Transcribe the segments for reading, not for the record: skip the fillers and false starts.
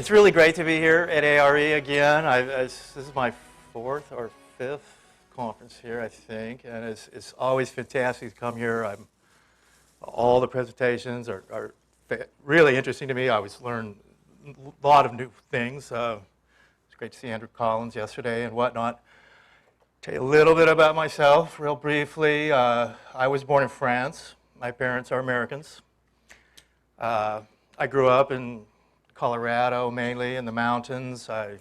It's really great to be here at ARE again. This is my fourth or fifth conference here, I think, and it's always fantastic to come here. All the presentations are really interesting to me. I always learn a lot of new things. It's great to see Andrew Collins yesterday and whatnot. Tell you a little bit about myself, real briefly. I was born in France. My parents are Americans. I grew up in Colorado, mainly in the mountains. I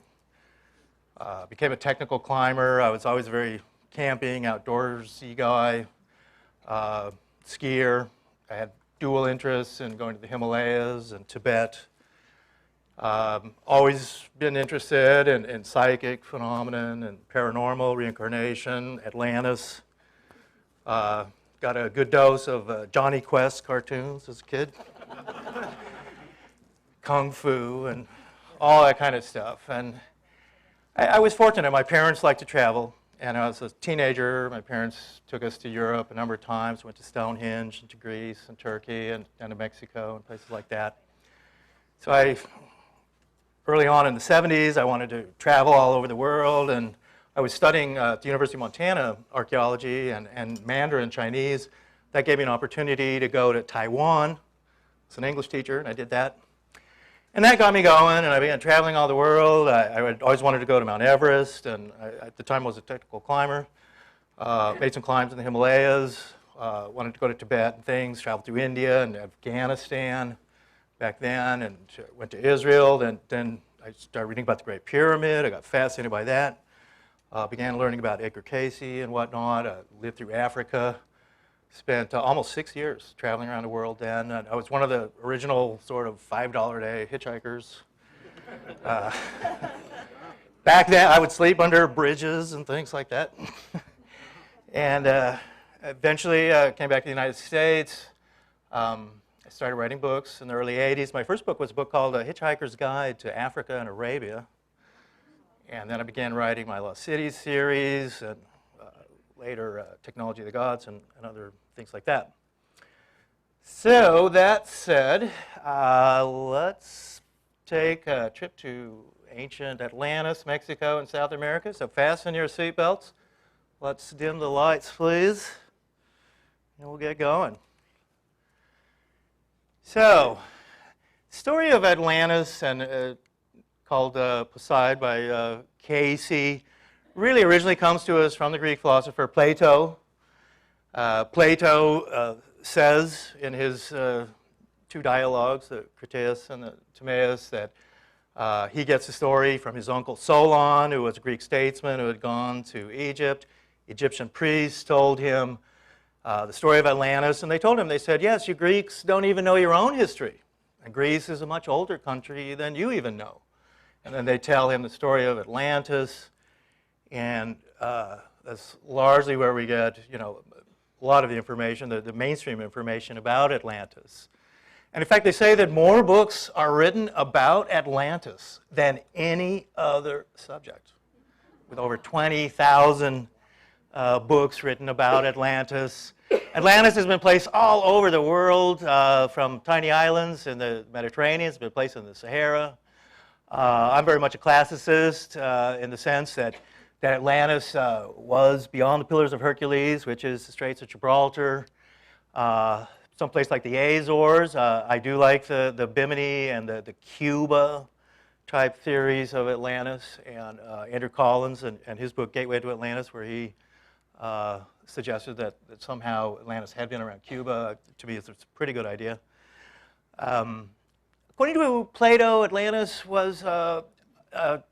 became a technical climber. I was always a very camping, outdoorsy guy, skier. I had dual interests in going to the Himalayas and Tibet. Always been interested in psychic phenomenon and paranormal, reincarnation, Atlantis. Got a good dose of Johnny Quest cartoons as a kid. Kung Fu and all that kind of stuff. And I was fortunate. My parents liked to travel. And I was a teenager. My parents took us to Europe a number of times. Went to Stonehenge and to Greece and Turkey and to Mexico and places like that. So early on in the 70s, I wanted to travel all over the world. And I was studying at the University of Montana archaeology and Mandarin Chinese. That gave me an opportunity to go to Taiwan. I was an English teacher, and I did that. And that got me going, and I began traveling all the world. I always wanted to go to Mount Everest, and at the time I was a technical climber. Made some climbs in the Himalayas, wanted to go to Tibet and things, traveled through India and Afghanistan back then, and went to Israel. Then I started reading about the Great Pyramid. I got fascinated by that. Began learning about Edgar Cayce and whatnot. Lived through Africa. Spent almost 6 years traveling around the world then. I was one of the original sort of $5 a day hitchhikers. Back then, I would sleep under bridges and things like that. And eventually came back to the United States. I started writing books in the early 80s. My first book was a book called A Hitchhiker's Guide to Africa and Arabia. And then I began writing my Lost Cities series, and later Technology of the Gods and other things like that. So that said, let's take a trip to ancient Atlantis, Mexico, and South America. So fasten your seatbelts. Let's dim the lights, please, and we'll get going. So, story of Atlantis, and called Poseid by Cayce, really originally comes to us from the Greek philosopher Plato. Plato says in his two dialogues, the Critias and the Timaeus, that he gets the story from his uncle Solon, who was a Greek statesman who had gone to Egypt. Egyptian priests told him the story of Atlantis, and they said, yes, you Greeks don't even know your own history. And Greece is a much older country than you even know. And then they tell him the story of Atlantis, and that's largely where we get, a lot of the information, the mainstream information about Atlantis. And in fact, they say that more books are written about Atlantis than any other subject, with over 20,000 books written about Atlantis. Atlantis has been placed all over the world, from tiny islands in the Mediterranean. It's been placed in the Sahara. I'm very much a classicist in the sense that Atlantis was beyond the Pillars of Hercules, which is the Straits of Gibraltar, someplace like the Azores. I do like the Bimini and the Cuba type theories of Atlantis, and Andrew Collins and his book Gateway to Atlantis, where he suggested that somehow Atlantis had been around Cuba. To me, it's a pretty good idea. According to Plato, Atlantis was a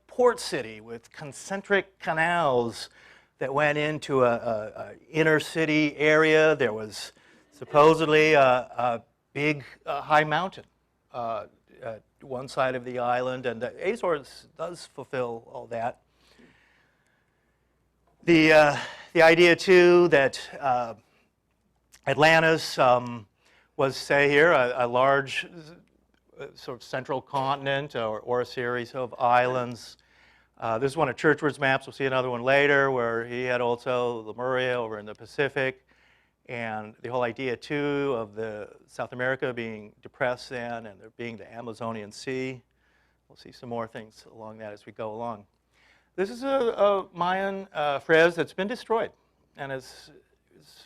port city with concentric canals that went into a inner city area. There was supposedly a big high mountain at one side of the island, and the Azores does fulfill all that. The idea too that Atlantis was, say here, a large sort of central continent or a series of islands. This is one of Childress' maps. We'll see another one later where he had also Lemuria over in the Pacific. And the whole idea, too, of the South America being depressed then and there being the Amazonian Sea we'll see some more things along that as we go along. This is a Mayan frieze that's been destroyed, and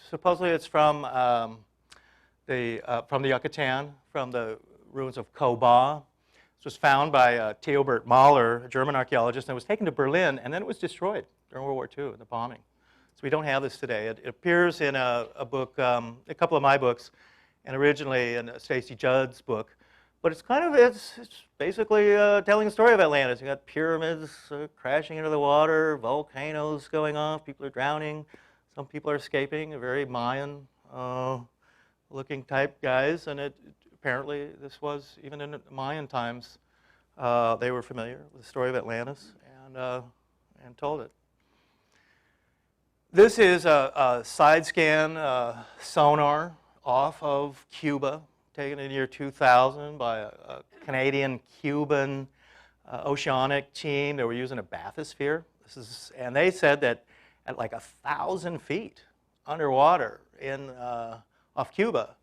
supposedly it's from the Yucatan, from the ruins of Koba. This was found by Theobert Mahler, a German archaeologist, and it was taken to Berlin, and then it was destroyed during World War II in the bombing. So we don't have this today. It appears in a book, a couple of my books, and originally in Stacey Judd's book. But it's basically telling the story of Atlantis. You got pyramids crashing into the water, volcanoes going off, people are drowning, some people are escaping, a very Mayan looking type guys, and apparently this was, even in Mayan times, they were familiar with the story of Atlantis and told it. This is a side scan sonar off of Cuba, taken in the year 2000 by a Canadian-Cuban oceanic team. They were using a bathysphere. And they said that at like 1,000 feet underwater off Cuba,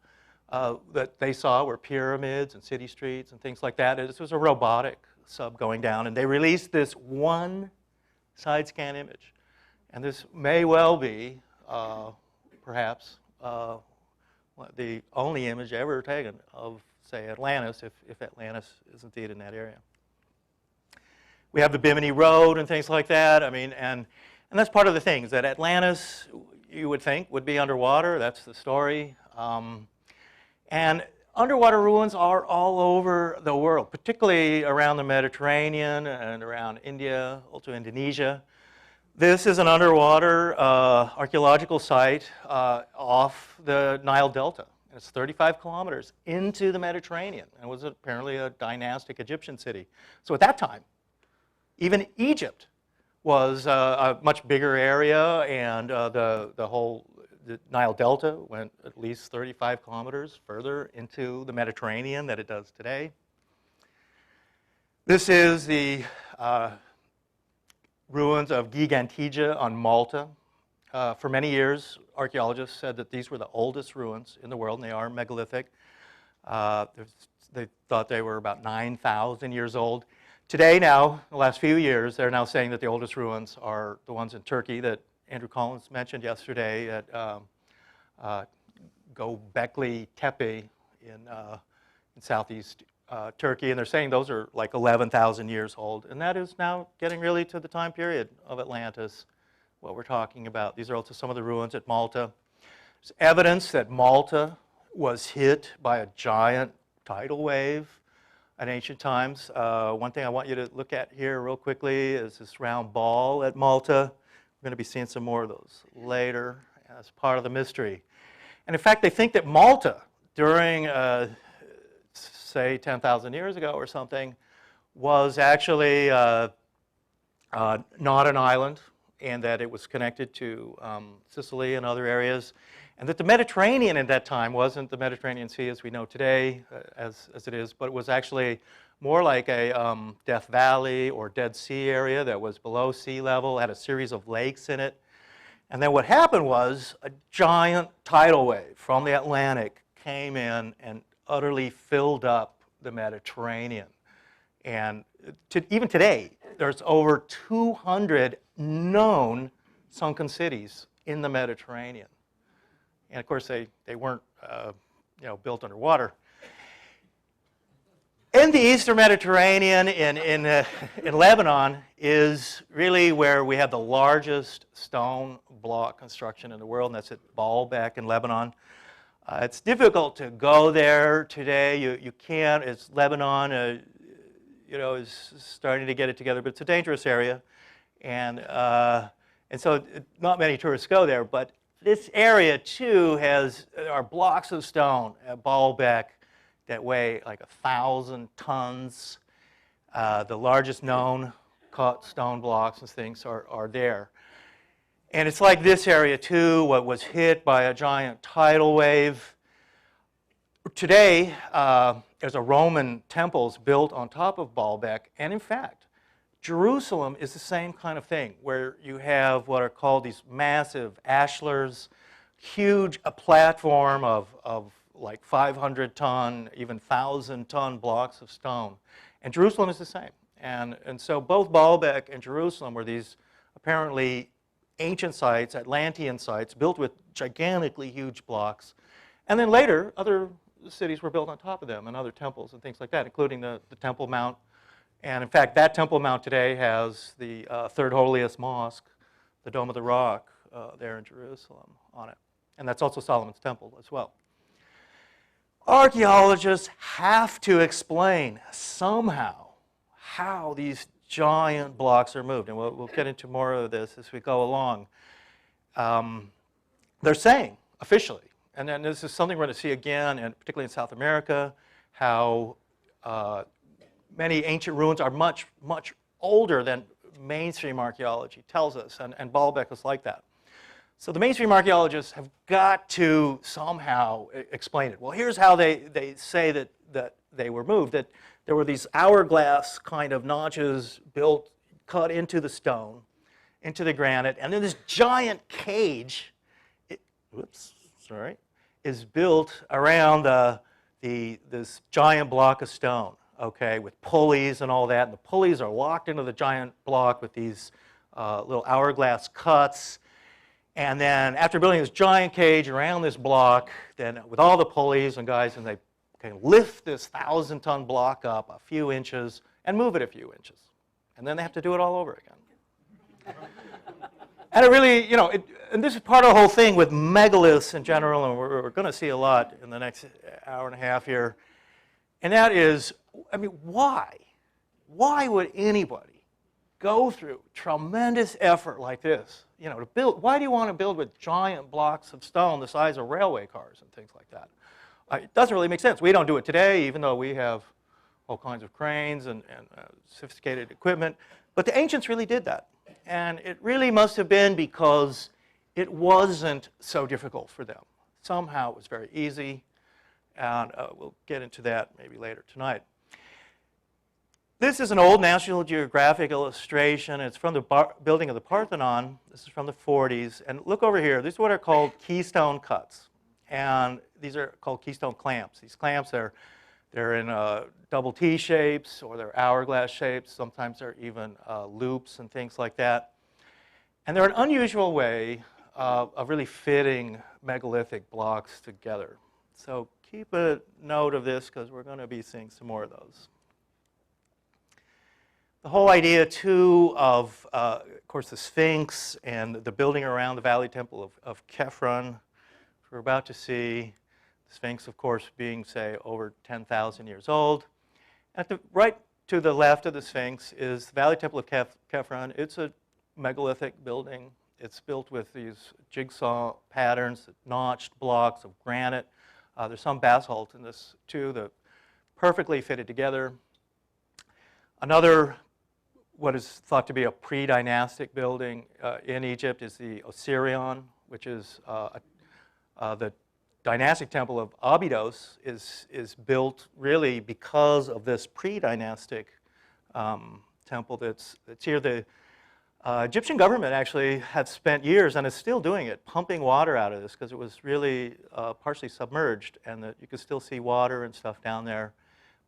that they saw were pyramids and city streets and things like that. This was a robotic sub going down, and they released this one side scan image. And this may well be, perhaps, the only image ever taken of, say, Atlantis, if Atlantis is indeed in that area. We have the Bimini Road and things like that. I mean, and that's part of the thing, is that Atlantis, you would think, would be underwater. That's the story. And underwater ruins are all over the world, particularly around the Mediterranean and around India, also Indonesia. This is an underwater archaeological site off the Nile Delta. It's 35 kilometers into the Mediterranean, and was apparently a dynastic Egyptian city. So at that time, even Egypt was a much bigger area, and the Nile Delta went at least 35 kilometers further into the Mediterranean than it does today. This is the ruins of Giganteja on Malta. For many years, archaeologists said that these were the oldest ruins in the world, and they are megalithic. They thought they were about 9,000 years old. Today now, the last few years, they're now saying that the oldest ruins are the ones in Turkey that Andrew Collins mentioned yesterday at Göbekli Tepe in southeast Turkey, and they're saying those are like 11,000 years old, and that is now getting really to the time period of Atlantis, what we're talking about. These are also some of the ruins at Malta. There's evidence that Malta was hit by a giant tidal wave in ancient times. One thing I want you to look at here real quickly is this round ball at Malta. We're going to be seeing some more of those later as part of the mystery. And in fact, they think that Malta, during say 10,000 years ago or something, was actually not an island, and that it was connected to Sicily and other areas, and that the Mediterranean at that time wasn't the Mediterranean Sea as we know today, as it is, but it was actually more like a Death Valley or Dead Sea area that was below sea level, had a series of lakes in it. And then what happened was a giant tidal wave from the Atlantic came in and utterly filled up the Mediterranean. And even today, there's over 200 known sunken cities in the Mediterranean. And of course, they weren't built underwater. In the Eastern Mediterranean, in Lebanon, is really where we have the largest stone block construction in the world, and that's at Baalbek in Lebanon. It's difficult to go there today. You can't. It's Lebanon, is starting to get it together, but it's a dangerous area, and so not many tourists go there. But this area too are blocks of stone at Baalbek that weigh like 1,000 tons. The largest known cut stone blocks and things are there. And it's like this area too, what was hit by a giant tidal wave. Today, there's a Roman temples built on top of Baalbek, and in fact, Jerusalem is the same kind of thing, where you have what are called these massive ashlars, a platform of like 500-ton, even 1,000-ton blocks of stone. And Jerusalem is the same. And so both Baalbek and Jerusalem were these apparently ancient sites, Atlantean sites, built with gigantically huge blocks. And then later, other cities were built on top of them, and other temples and things like that, including the Temple Mount. And in fact, that Temple Mount today has the third holiest mosque, the Dome of the Rock, there in Jerusalem on it. And that's also Solomon's Temple as well. Archaeologists have to explain somehow how these giant blocks are moved. And we'll get into more of this as we go along. They're saying, officially, and then this is something we're going to see again, and particularly in South America, how many ancient ruins are much, much older than mainstream archaeology tells us, and Baalbek is like that. So the mainstream archaeologists have got to somehow explain it. Well, here's how they say that they were moved, that there were these hourglass kind of notches built, cut into the stone, into the granite, and then this giant cage, is built around this giant block of stone, okay, with pulleys and all that. And the pulleys are locked into the giant block with these little hourglass cuts. And then after building this giant cage around this block, then with all the pulleys and guys, and they can lift this 1,000-ton block up a few inches and move it a few inches. And then they have to do it all over again. And it really, you know, and this is part of the whole thing with megaliths in general, and we're going to see a lot in the next hour and a half here. And that is, I mean, why? Why would anybody go through tremendous effort like this, you know, to build? Why do you want to build with giant blocks of stone the size of railway cars and things like that? It doesn't really make sense. We don't do it today, even though we have all kinds of cranes and sophisticated equipment. But the ancients really did that. And it really must have been because it wasn't so difficult for them. Somehow it was very easy. And we'll get into that maybe later tonight. This is an old National Geographic illustration. It's from the building of the Parthenon. This is from the 40s. And look over here. These are what are called keystone cuts. And these are called keystone clamps. These clamps, they're in double T shapes, or they're hourglass shapes. Sometimes they're even loops and things like that. And they're an unusual way of really fitting megalithic blocks together. So keep a note of this, because we're going to be seeing some more of those. The whole idea, too, of course, the Sphinx and the building around the Valley Temple of Khephren. We're about to see the Sphinx, of course, being, say, over 10,000 years old. Right to the left of the Sphinx is the Valley Temple of Khephren. It's a megalithic building. It's built with these jigsaw patterns, notched blocks of granite. There's some basalt in this, too, that perfectly fitted together. Another, what is thought to be a pre-dynastic building in Egypt, is the Osirion, which is the dynastic temple of Abydos is built really because of this pre-dynastic temple that's here. The Egyptian government actually had spent years, and is still doing it, pumping water out of this, because it was really partially submerged, and that you could still see water and stuff down there.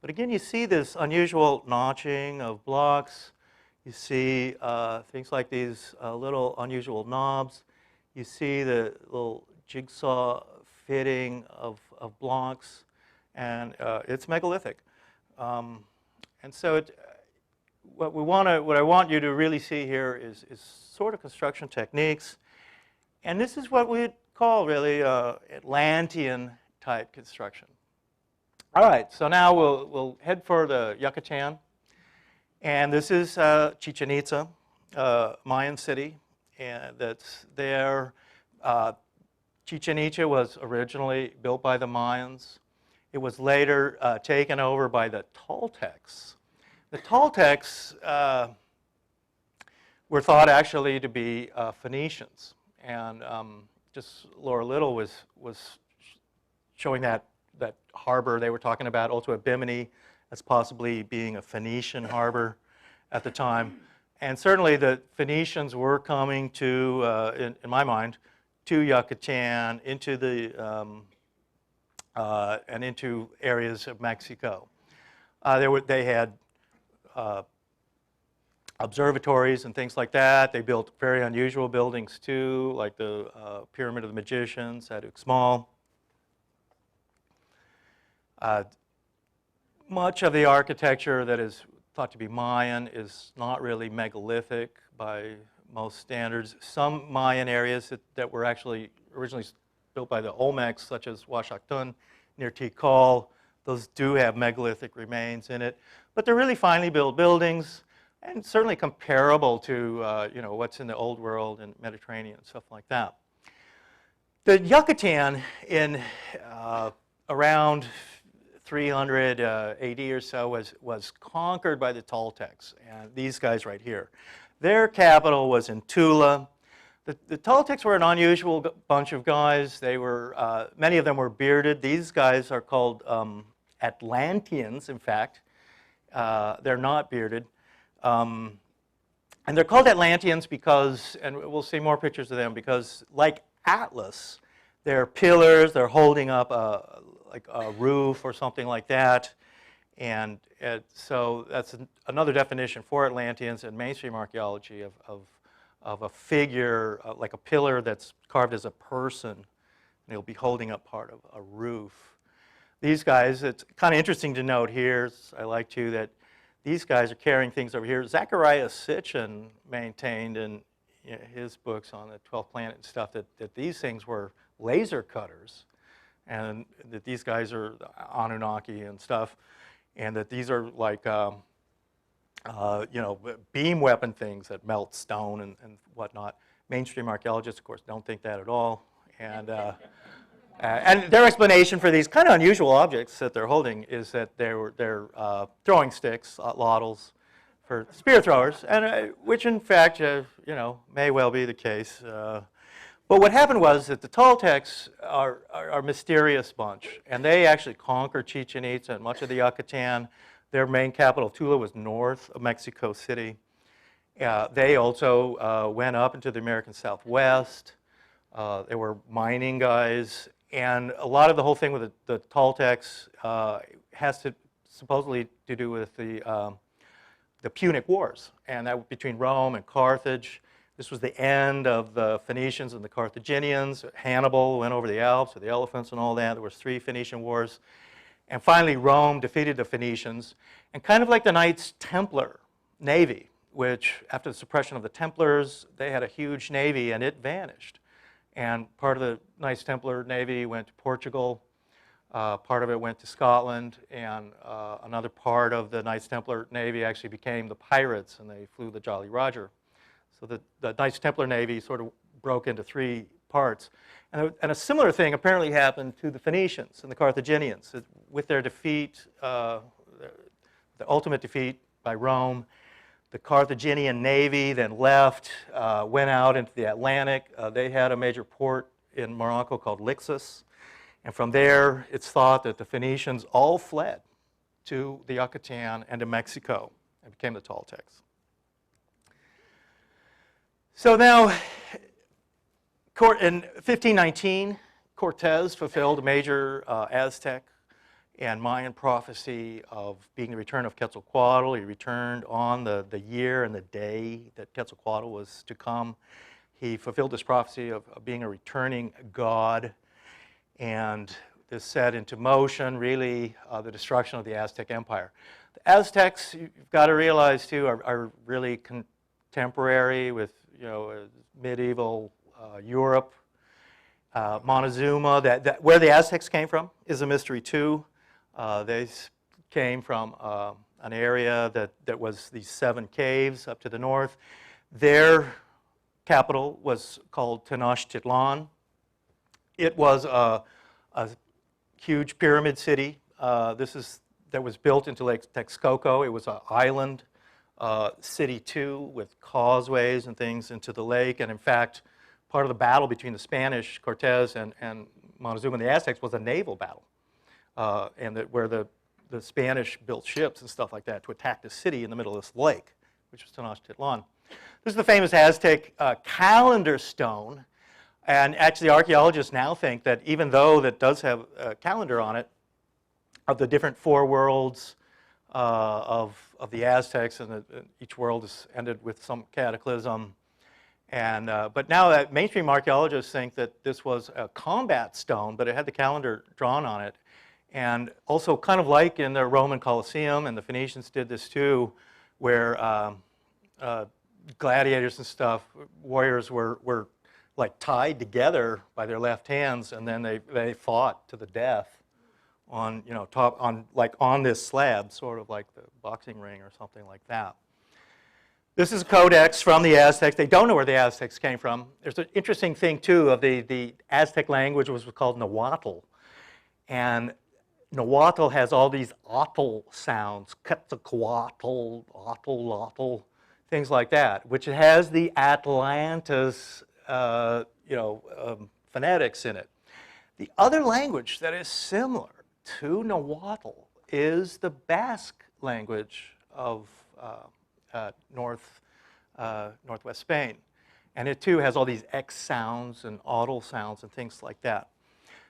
But again, you see this unusual notching of blocks. You see things like these little unusual knobs. You see the little jigsaw fitting of blocks, and it's megalithic. And so what I want you to really see here is sort of construction techniques. And this is what we'd call really Atlantean type construction. All right, so now we'll head for the Yucatan. And this is Chichen Itza, Mayan city, and that's there. Chichen Itza was originally built by the Mayans. It was later taken over by the Toltecs. The Toltecs were thought actually to be Phoenicians. And just Laura Little was showing that harbor they were talking about, also Bimini, as possibly being a Phoenician harbor at the time. And certainly the Phoenicians were coming to, in my mind, to Yucatan, into the and into areas of Mexico. They had observatories and things like that. They built very unusual buildings too, like the Pyramid of the Magicians at Uxmal. Much of the architecture that is thought to be Mayan is not really megalithic by most standards. Some Mayan areas that were actually originally built by the Olmecs, such as Huaxactun near Tikal, those do have megalithic remains in it. But they're really finely built buildings, and certainly comparable to you know, what's in the Old World and Mediterranean and stuff like that. The Yucatan in around 300 AD or so was conquered by the Toltecs, and these guys right here. Their capital was in Tula. The Toltecs were an unusual bunch of guys. They were, many of them were bearded. These guys are called Atlanteans, in fact. They're not bearded. And they're called Atlanteans because, and we'll see more pictures of them, because like Atlas, they're pillars, they're holding up like a roof or something like that. And so that's another definition for Atlanteans in mainstream archaeology of a figure, like a pillar that's carved as a person, and he'll be holding up part of a roof. These guys, it's kind of interesting to note here, I like to, that these guys are carrying things over here. Zacharias Sitchin maintained in his books on the 12th planet and stuff that these things were laser cutters, and that these guys are Anunnaki and stuff, and that these are like you know, beam weapon things that melt stone and whatnot. Mainstream archaeologists, of course, don't think that at all, and their explanation for these kind of unusual objects that they're holding is that they're throwing sticks, ladles, for spear throwers, and which in fact, you know, may well be the case. But what happened was that the Toltecs are a mysterious bunch, and they actually conquered Chichen Itza and much of the Yucatan. Their main capital, Tula, was north of Mexico City. They also went up into the American Southwest. They were mining guys. And a lot of the whole thing with the Toltecs has to supposedly to do with the Punic Wars, and that was between Rome and Carthage. This was the end of the Phoenicians and the Carthaginians. Hannibal went over the Alps with the elephants and all that. There was 3 Phoenician wars. And finally, Rome defeated the Phoenicians. And kind of like the Knights Templar Navy, which after the suppression of the Templars, they had a huge navy and it vanished. And part of the Knights Templar Navy went to Portugal, part of it went to Scotland, and another part of the Knights Templar Navy actually became the pirates, and they flew the Jolly Roger. So the Knights Templar Navy sort of broke into 3 parts. And a similar thing apparently happened to the Phoenicians and the Carthaginians. With their defeat, the ultimate defeat by Rome, the Carthaginian Navy then left, went out into the Atlantic. They had a major port in Morocco called Lixus. And from there, it's thought that the Phoenicians all fled to the Yucatan and to Mexico and became the Toltecs. So now, in 1519, Cortez fulfilled a major Aztec and Mayan prophecy of being the return of Quetzalcoatl. He returned on the year and the day that Quetzalcoatl was to come. He fulfilled this prophecy of being a returning god, and this set into motion, really, the destruction of the Aztec Empire. The Aztecs, you've got to realize, too, are really contemporary with, you know, medieval Europe. Montezuma, where the Aztecs came from is a mystery too. They came from an area that was these 7 caves up to the north. Their capital was called Tenochtitlan. It was a huge pyramid city. That was built into Lake Texcoco. It was an island city too, with causeways and things into the lake. And in fact, part of the battle between the Spanish, Cortez, and Montezuma and the Aztecs was a naval battle, where the Spanish built ships and stuff like that to attack the city in the middle of this lake, which was Tenochtitlan. This is the famous Aztec calendar stone, and actually archaeologists now think that even though that does have a calendar on it, of the different 4 worlds, of the Aztecs, and each world is ended with some cataclysm. And, but now that mainstream archaeologists think that this was a combat stone, but it had the calendar drawn on it. And also kind of like in the Roman Colosseum, and the Phoenicians did this too, where gladiators and stuff, warriors were like tied together by their left hands, and then they fought to the death on, you know, on this slab, sort of like the boxing ring or something like that. This is a codex from the Aztecs. They don't know where the Aztecs came from. There's an interesting thing too of the Aztec language was called Nahuatl, and Nahuatl has all these atl sounds, Quetzalcoatl, atl, things like that, which has the Atlantis, phonetics in it. The other language that is similar to Nahuatl is the Basque language of northwest Spain, and it too has all these X sounds and atl sounds and things like that.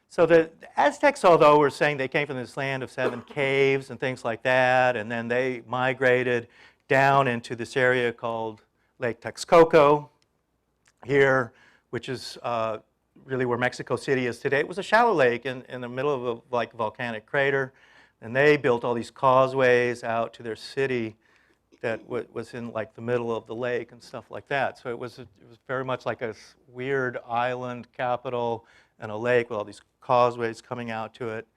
So the Aztecs, although were saying they came from this land of 7 caves and things like that, and then they migrated down into this area called Lake Texcoco here, which is really where Mexico City is today. It was a shallow lake in the middle of a volcanic crater, and they built all these causeways out to their city that was in like the middle of the lake and stuff like that. So it was very much like a weird island capital and a lake with all these causeways coming out to it.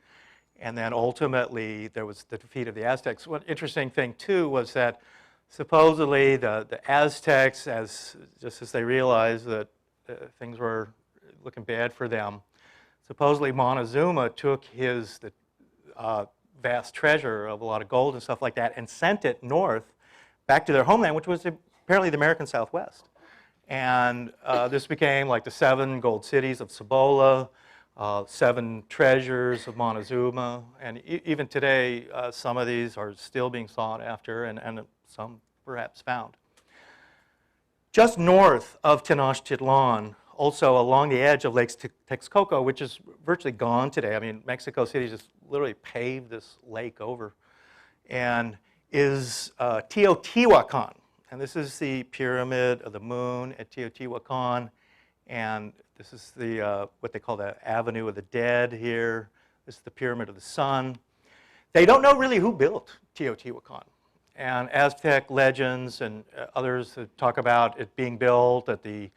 And then ultimately there was the defeat of the Aztecs. One interesting thing too was that supposedly the Aztecs, just as they realized that things were looking bad for them, supposedly Montezuma took his vast treasure of a lot of gold and stuff like that and sent it north back to their homeland, which was apparently the American Southwest. And this became like the 7 gold cities of Cibola, 7 treasures of Montezuma, and even today some of these are still being sought after and some perhaps found. Just north of Tenochtitlan, also along the edge of Lake Texcoco, which is virtually gone today. I mean, Mexico City just literally paved this lake over, and is Teotihuacan. And this is the Pyramid of the Moon at Teotihuacan. And this is the what they call the Avenue of the Dead here. This is the Pyramid of the Sun. They don't know really who built Teotihuacan. And Aztec legends and others that talk about it being built at the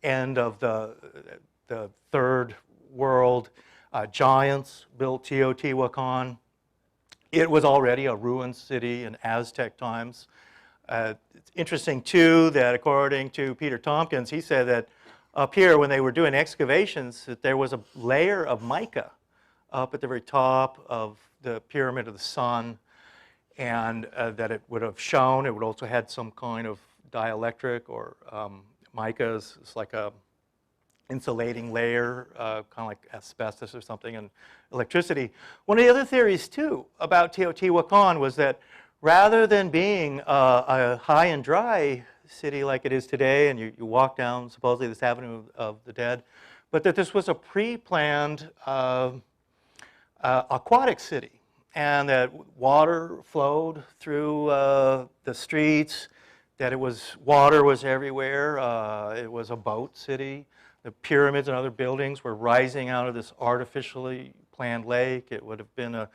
end of the Third World. Giants built Teotihuacan. It was already a ruined city in Aztec times. It's interesting, too, that according to Peter Tompkins, he said that up here, when they were doing excavations, that there was a layer of mica up at the very top of the Pyramid of the Sun, and that it would have shown. It would also had some kind of dielectric, or mica is like a insulating layer, kind of like asbestos or something, and electricity. One of the other theories, too, about Teotihuacan was that rather than being a high and dry city like it is today, and you walk down supposedly this Avenue of the Dead, but that this was a pre-planned aquatic city, and that water flowed through the streets, that water was everywhere. It was a boat city. The pyramids and other buildings were rising out of this artificially planned lake. It would have been a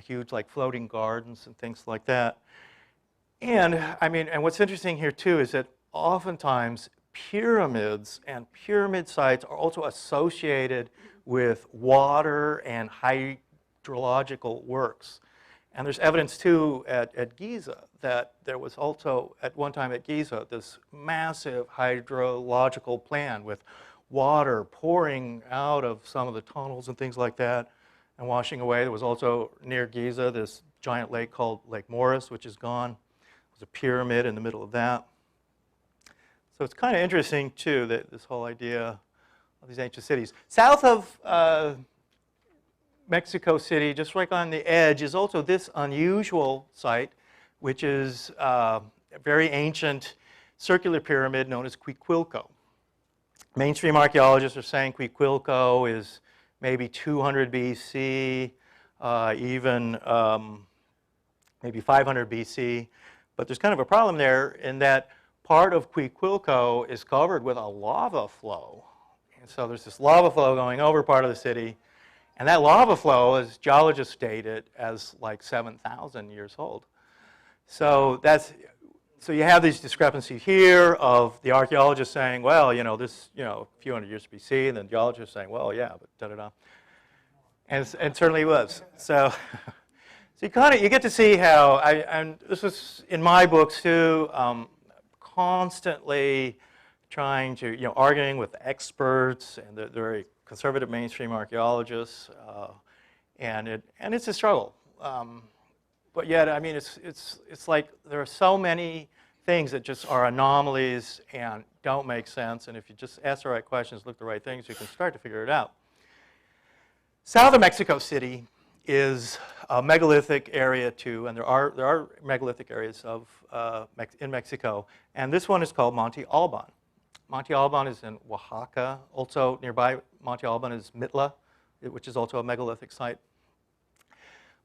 huge, like, floating gardens and things like that. And I mean, and what's interesting here too is that oftentimes pyramids and pyramid sites are also associated with water and hydrological works. And there's evidence too at Giza that there was also at one time at Giza this massive hydrological plan with water pouring out of some of the tunnels and things like that and washing away. There was also near Giza this giant lake called Lake Morris, which is gone. There's a pyramid in the middle of that. So it's kind of interesting too, that this whole idea of these ancient cities. South of Mexico City, just right on the edge, is also this unusual site, which is a very ancient circular pyramid known as Cuicuilco. Mainstream archaeologists are saying Cuicuilco is maybe 200 BC, even maybe 500 BC. But there's kind of a problem there in that part of Cuicuilco is covered with a lava flow. And so there's this lava flow going over part of the city. And that lava flow, as geologists date it, as like 7,000 years old. So you have these discrepancies here of the archaeologists saying, well, this, a few hundred years BC, and then geologists saying, well, yeah, but da-da-da. And certainly was. So you get to see how, and this was in my books too, constantly trying to, arguing with experts and the very conservative mainstream archaeologists, and it's a struggle. But yet, I mean, it's like there are so many things that just are anomalies and don't make sense, and if you just ask the right questions, look the right things, you can start to figure it out. South of Mexico City is a megalithic area too, and there are megalithic areas in Mexico, and this one is called Monte Alban. Monte Alban is in Oaxaca. Also nearby Monte Alban is Mitla, which is also a megalithic site.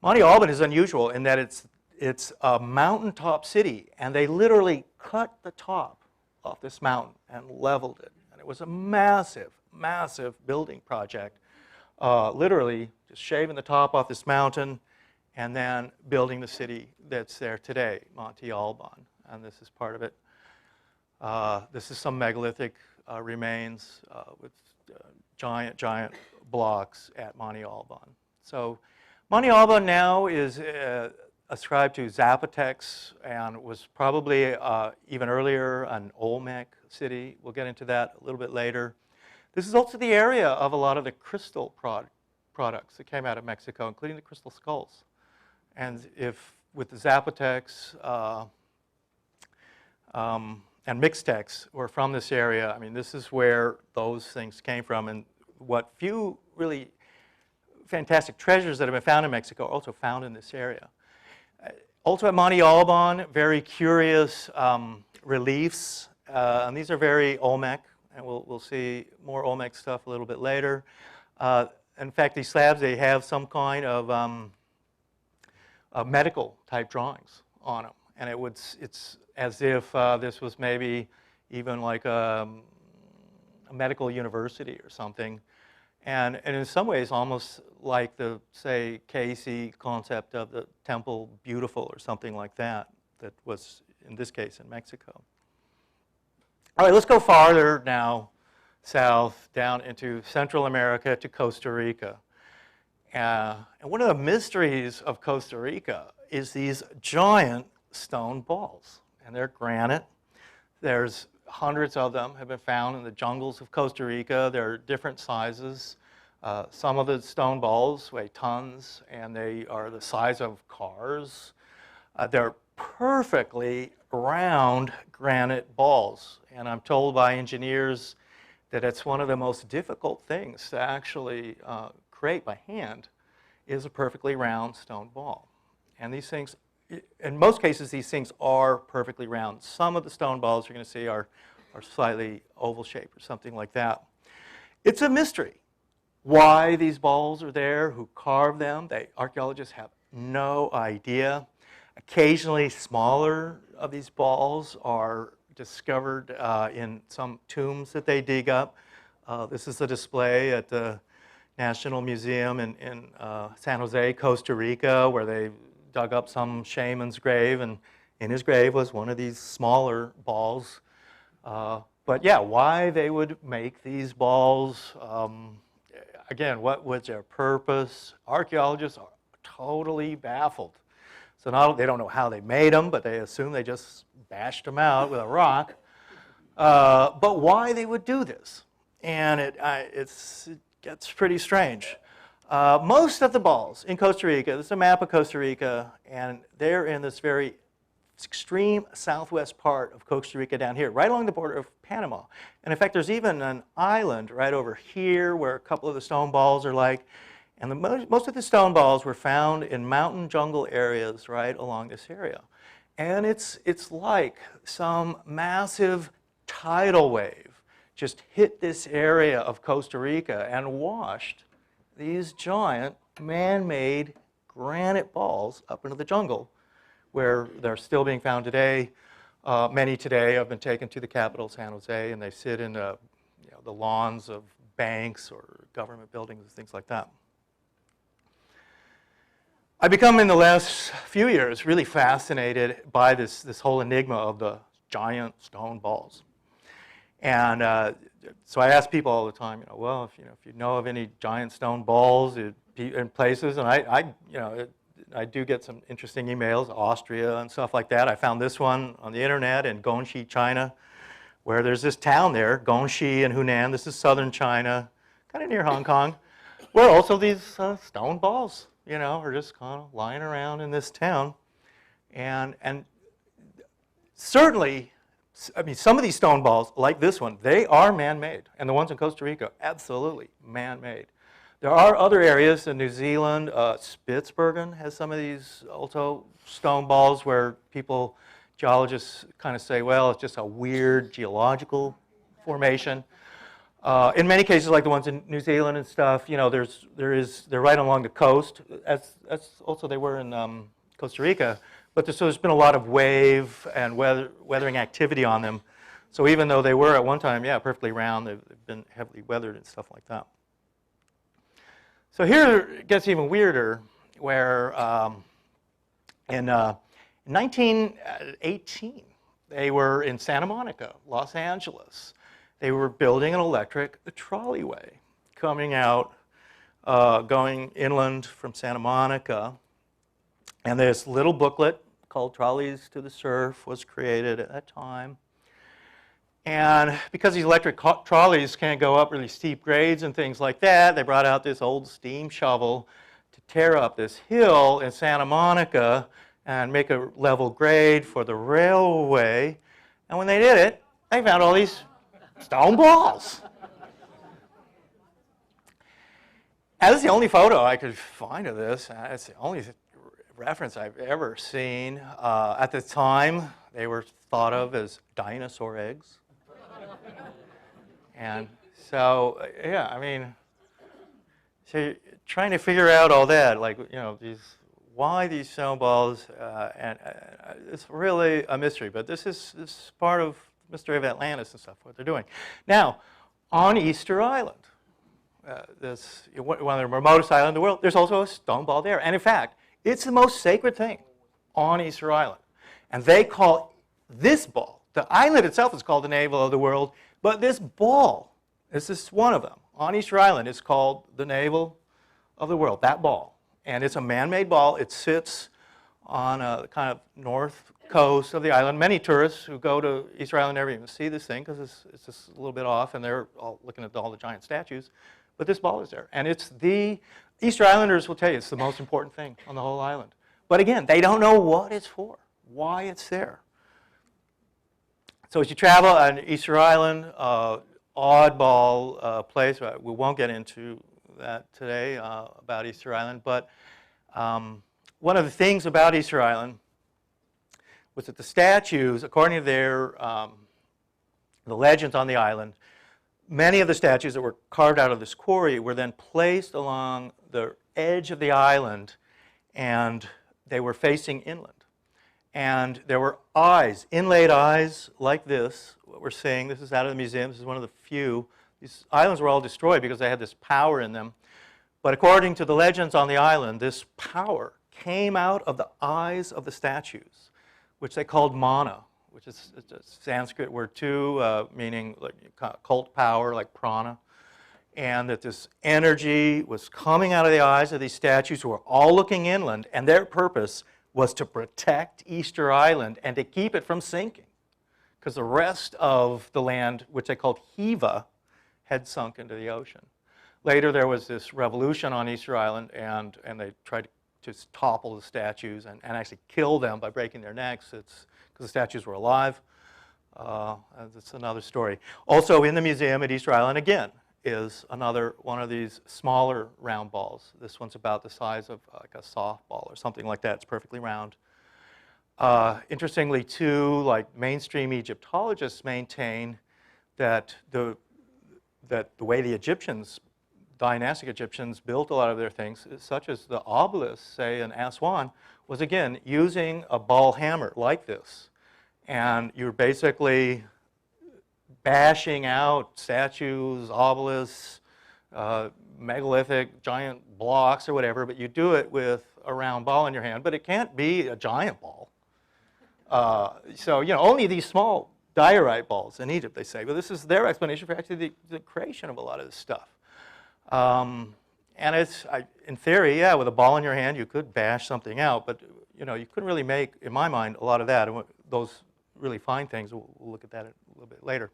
Monte Alban is unusual in that it's a mountaintop city, and they literally cut the top off this mountain and leveled it. And it was a massive, massive building project, literally just shaving the top off this mountain and then building the city that's there today, Monte Alban. And this is part of it. This is some megalithic remains with giant blocks at Monte Alban. So Monte Alban now is ascribed to Zapotecs and was probably even earlier an Olmec city. We'll get into that a little bit later. This is also the area of a lot of the crystal products that came out of Mexico, including the crystal skulls. And with the Zapotecs and Mixtecs were from this area, I mean, this is where those things came from. And what few really fantastic treasures that have been found in Mexico are also found in this area. Also at Monte Alban, very curious reliefs, and these are very Olmec, and we'll see more Olmec stuff a little bit later. In fact, these slabs, they have some kind of medical type drawings on them, and it's as if this was maybe even like a medical university or something. And in some ways, almost like the, say, Cayce concept of the temple beautiful or something like that, that was, in this case, in Mexico. All right, let's go farther now south, down into Central America to Costa Rica. And one of the mysteries of Costa Rica is these giant stone balls. And they're granite. There's hundreds of them have been found in the jungles of Costa Rica. They're different sizes. Some of the stone balls weigh tons, and they are the size of cars. They're perfectly round granite balls, and I'm told by engineers that it's one of the most difficult things to actually create by hand is a perfectly round stone ball. And these things, in most cases, these things are perfectly round. Some of the stone balls you're going to see are slightly oval shaped or something like that. It's a mystery why these balls are there, who carved them. Archaeologists have no idea. Occasionally, smaller of these balls are discovered in some tombs that they dig up. This is a display at the National Museum in San Jose, Costa Rica, where they dug up some shaman's grave, and in his grave was one of these smaller balls. But yeah, why they would make these balls, again, what was their purpose? Archaeologists are totally baffled. So they don't know how they made them, but they assume they just bashed them out with a rock. But why they would do this? And it gets pretty strange. Most of the balls in Costa Rica, this is a map of Costa Rica, and they're in this very extreme southwest part of Costa Rica down here, right along the border of Panama. And in fact, there's even an island right over here where a couple of the stone balls are like. And most of the stone balls were found in mountain jungle areas right along this area. And it's like some massive tidal wave just hit this area of Costa Rica and washed these giant man-made granite balls up into the jungle. where they're still being found today. Many today have been taken to the capital, San Jose, and they sit in the lawns of banks or government buildings and things like that. I've become, in the last few years, really fascinated by this whole enigma of the giant stone balls. And so I ask people all the time, well, if you know of any giant stone balls in places, and I do get some interesting emails, Austria and stuff like that. I found this one on the internet in Gongxi, China, where there's this town there, Gongxi and Hunan. This is southern China, kind of near Hong Kong, where also these stone balls, are just kind of lying around in this town. And certainly, I mean, some of these stone balls, like this one, they are man-made. And the ones in Costa Rica, absolutely man-made. There are other areas in New Zealand. Spitsbergen has some of these also stone balls where geologists kind of say, well, it's just a weird geological formation. In many cases, like the ones in New Zealand and stuff, they're right along the coast. As also they were in Costa Rica. But there's been a lot of wave and weathering activity on them. So even though they were at one time, perfectly round, they've been heavily weathered and stuff like that. So here it gets even weirder, where in 1918, they were in Santa Monica, Los Angeles. They were building an electric trolleyway coming out, going inland from Santa Monica. And this little booklet called Trolleys to the Surf was created at that time. And because these electric trolleys can't go up really steep grades and things like that, they brought out this old steam shovel to tear up this hill in Santa Monica and make a level grade for the railway. And when they did it, they found all these stone balls. And this is the only photo I could find of this. It's the only reference I've ever seen. At the time, they were thought of as dinosaur eggs. And so, I mean, so you're trying to figure out all that, like, why these stone balls, and it's really a mystery. But this is part of the mystery of Atlantis and stuff, what they're doing. Now, on Easter Island, one of the remotest islands in the world, there's also a stone ball there. And in fact, it's the most sacred thing on Easter Island. And they call this ball, the island itself is called the navel of the world, but this ball, this is one of them, on Easter Island, is called the navel of the world, that ball. And it's a man-made ball. It sits on a kind of north coast of the island. Many tourists who go to Easter Island never even see this thing because it's just a little bit off, and they're all looking at all the giant statues. But this ball is there. And it's Easter Islanders will tell you it's the most important thing on the whole island. But again, they don't know what it's for, why it's there. So as you travel on Easter Island, oddball place, we won't get into that today about Easter Island, but one of the things about Easter Island was that the statues, according to the legends on the island, many of the statues that were carved out of this quarry were then placed along the edge of the island, and they were facing inland. And there were eyes, inlaid eyes like this, what we're seeing. This is out of the museum. This is one of the few. These islands were all destroyed because they had this power in them. But according to the legends on the island, this power came out of the eyes of the statues, which they called mana, which is a Sanskrit word too, meaning like cult power, like prana. And that this energy was coming out of the eyes of these statues who were all looking inland, and their purpose was to protect Easter Island and to keep it from sinking, because the rest of the land, which they called Hiva, had sunk into the ocean. Later, there was this revolution on Easter Island, and they tried to topple the statues and actually kill them by breaking their necks. It's because the statues were alive. That's another story. Also in the museum at Easter Island, again, is another one of these smaller round balls. This one's about the size of like a softball or something like that. It's perfectly round. Interestingly, too, like mainstream Egyptologists maintain that the way the Egyptians dynastic Egyptians built a lot of their things, such as the obelisk, say, in Aswan, was, again, using a ball hammer like this. And you're basically bashing out statues, obelisks, megalithic giant blocks or whatever, but you do it with a round ball in your hand, but it can't be a giant ball. So, only these small diorite balls in Egypt, they say. But this is their explanation for actually the creation of a lot of this stuff. And it's, in theory, yeah, with a ball in your hand, you could bash something out, but, you couldn't really make, in my mind, a lot of that. And those really fine things, we'll look at that a little bit later.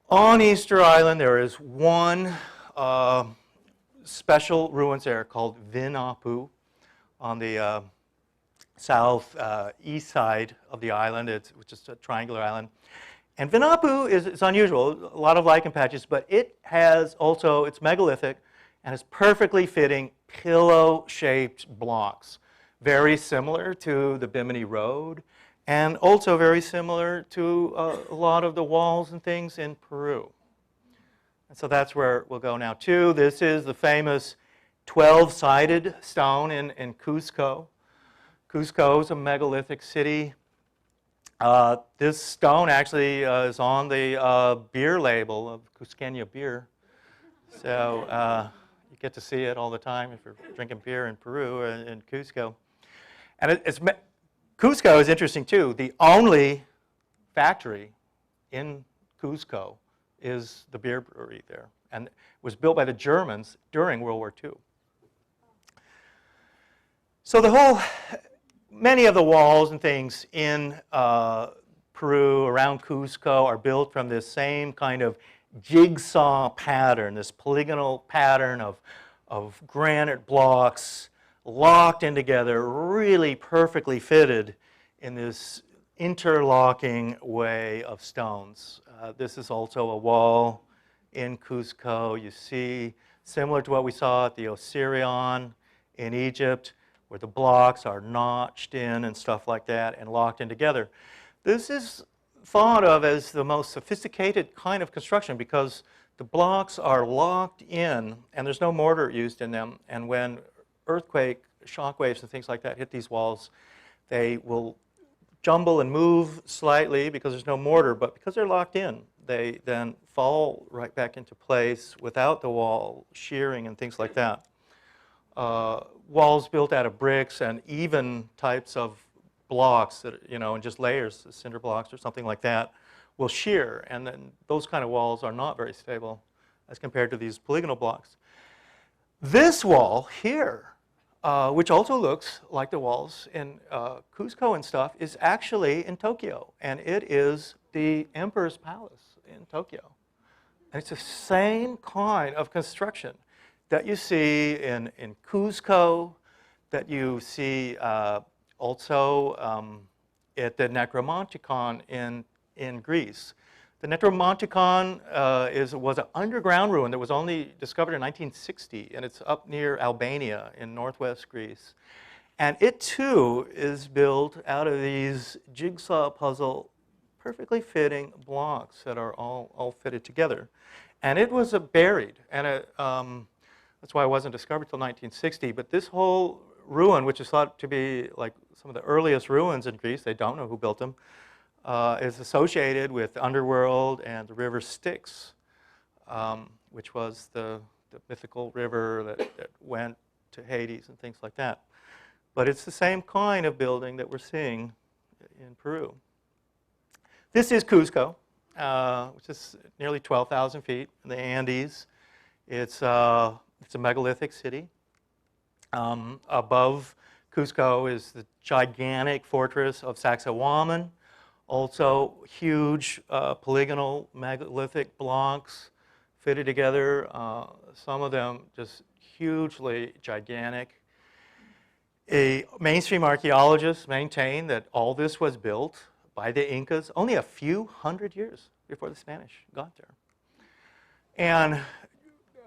On Easter Island, there is one special ruins there called Vinapu on the southeast side of the island, which is a triangular island. And Vinapu is unusual, a lot of lichen patches, but it has also, it's megalithic, and it's perfectly fitting pillow-shaped blocks, very similar to the Bimini Road, and also very similar to a lot of the walls and things in Peru. And so that's where we'll go now too. This is the famous 12-sided stone in Cusco. Cusco is a megalithic city. This stone actually is on the beer label of Cusqueña beer. So you get to see it all the time if you're drinking beer in Peru or in Cusco. And Cusco is interesting too. The only factory in Cusco is the beer brewery there. And it was built by the Germans during World War II. So many of the walls and things in Peru around Cusco are built from this same kind of jigsaw pattern, this polygonal pattern of granite blocks locked in together, really perfectly fitted in this interlocking way of stones. This is also a wall in Cusco. You see, similar to what we saw at the Osirion in Egypt, where the blocks are notched in and stuff like that and locked in together. This is thought of as the most sophisticated kind of construction because the blocks are locked in and there's no mortar used in them. And when earthquake, shock waves and things like that hit these walls, they will jumble and move slightly because there's no mortar, but because they're locked in, they then fall right back into place without the wall shearing and things like that. Walls built out of bricks and even types of blocks that, and just layers, cinder blocks or something like that, will shear. And then those kind of walls are not very stable as compared to these polygonal blocks. This wall here, which also looks like the walls in Cusco and stuff, is actually in Tokyo. And it is the Emperor's Palace in Tokyo. And it's the same kind of construction that you see in Cusco, that you see also at the Necromonticon in Greece. The Necromonticon was an underground ruin that was only discovered in 1960, and it's up near Albania in northwest Greece. And it too is built out of these jigsaw puzzle, perfectly fitting blocks that are all fitted together. And it was buried, and that's why it wasn't discovered until 1960. But this whole ruin, which is thought to be like some of the earliest ruins in Greece, they don't know who built them, is associated with the underworld and the river Styx, which was the mythical river that went to Hades and things like that. But it's the same kind of building that we're seeing in Peru. This is Cusco, which is nearly 12,000 feet in the Andes. It's a megalithic city. Above Cusco is the gigantic fortress of Sacsayhuaman, also huge polygonal megalithic blocks fitted together, some of them just hugely gigantic. Mainstream archaeologists maintain that all this was built by the Incas only a few hundred years before the Spanish got there. And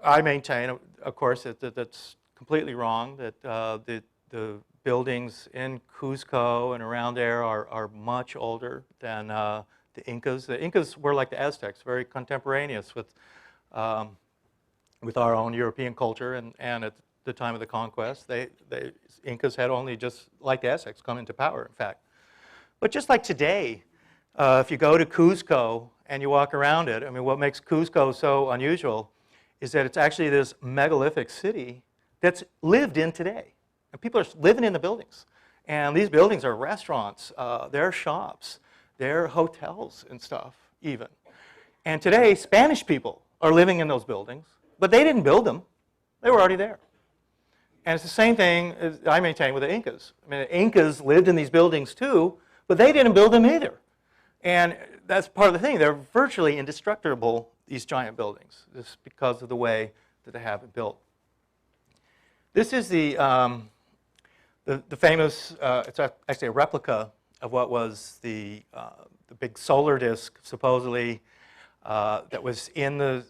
I maintain, of course, that that's completely wrong, that the buildings in Cusco and around there are much older than the Incas. The Incas were like the Aztecs, very contemporaneous with with our own European culture, and at the time of the conquest, Incas had only just, like the Aztecs, come into power, in fact. But just like today, if you go to Cuzco and you walk around it, I mean, what makes Cuzco so unusual is that it's actually this megalithic city that's lived in today. And people are living in the buildings. And these buildings are restaurants, they're shops, they're hotels and stuff, even. And today, Spanish people are living in those buildings, but they didn't build them. They were already there. And it's the same thing as I maintain with the Incas. I mean, the Incas lived in these buildings too, but they didn't build them either. And that's part of the thing. They're virtually indestructible, these giant buildings, just because of the way that they have it built. This is the famous, it's actually a replica of what was the big solar disk, supposedly, that was in the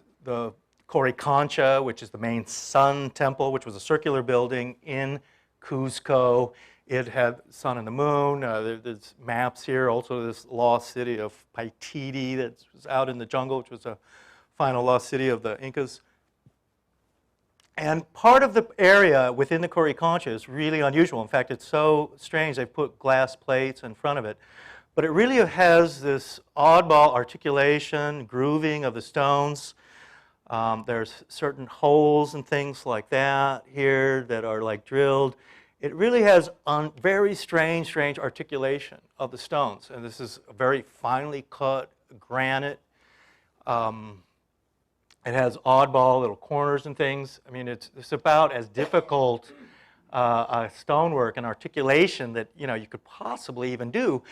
Coricancha, which is the main sun temple, which was a circular building in Cuzco. It had sun and the moon. There's maps here. Also, this lost city of Paititi that was out in the jungle, which was a final lost city of the Incas. And part of the area within the Coricancha is really unusual. In fact, it's so strange they've put glass plates in front of it. But it really has this oddball articulation, grooving of the stones. There's certain holes and things like that here that are like drilled. It really has very strange articulation of the stones. And this is a very finely cut granite. It has oddball little corners and things. I mean, it's about as difficult a stonework and articulation that you could possibly even do.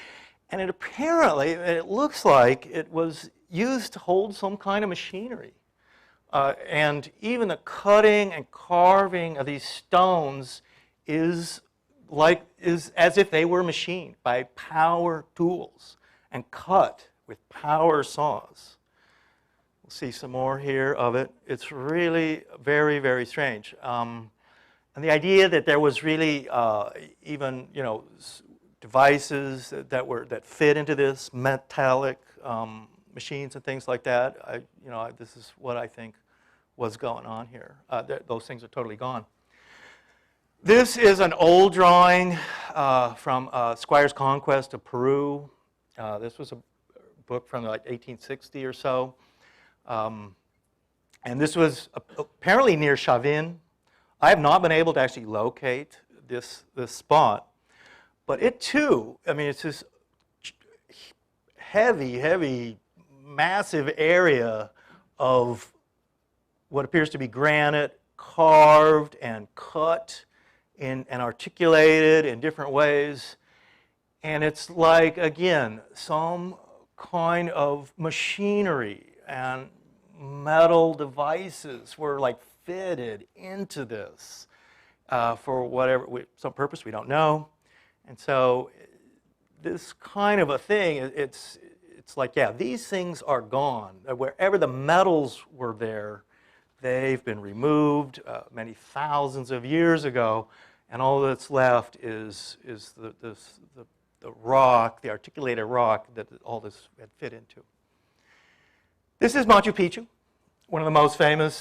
And it looks like it was used to hold some kind of machinery. And even the cutting and carving of these stones is as if they were machined by power tools and cut with power saws. We'll see some more here of it. It's really very, very strange. And the idea that there was really even devices that fit into this metallic machines and things like that. This is what I think was going on here. Those things are totally gone. This is an old drawing from Squire's Conquest of Peru. This was a book from like 1860 or so. And this was apparently near Chavin. I have not been able to actually locate this spot. But it too, I mean, it's this heavy, massive area of what appears to be granite, carved and cut and articulated in different ways. And it's like, again, some kind of machinery and metal devices were like fitted into this for whatever, some purpose we don't know. And so this kind of a thing, it's like, yeah, these things are gone. Wherever the metals were there, they've been removed many thousands of years ago, and all that's left is the rock, the articulated rock that all this had fit into. This is Machu Picchu, one of the most famous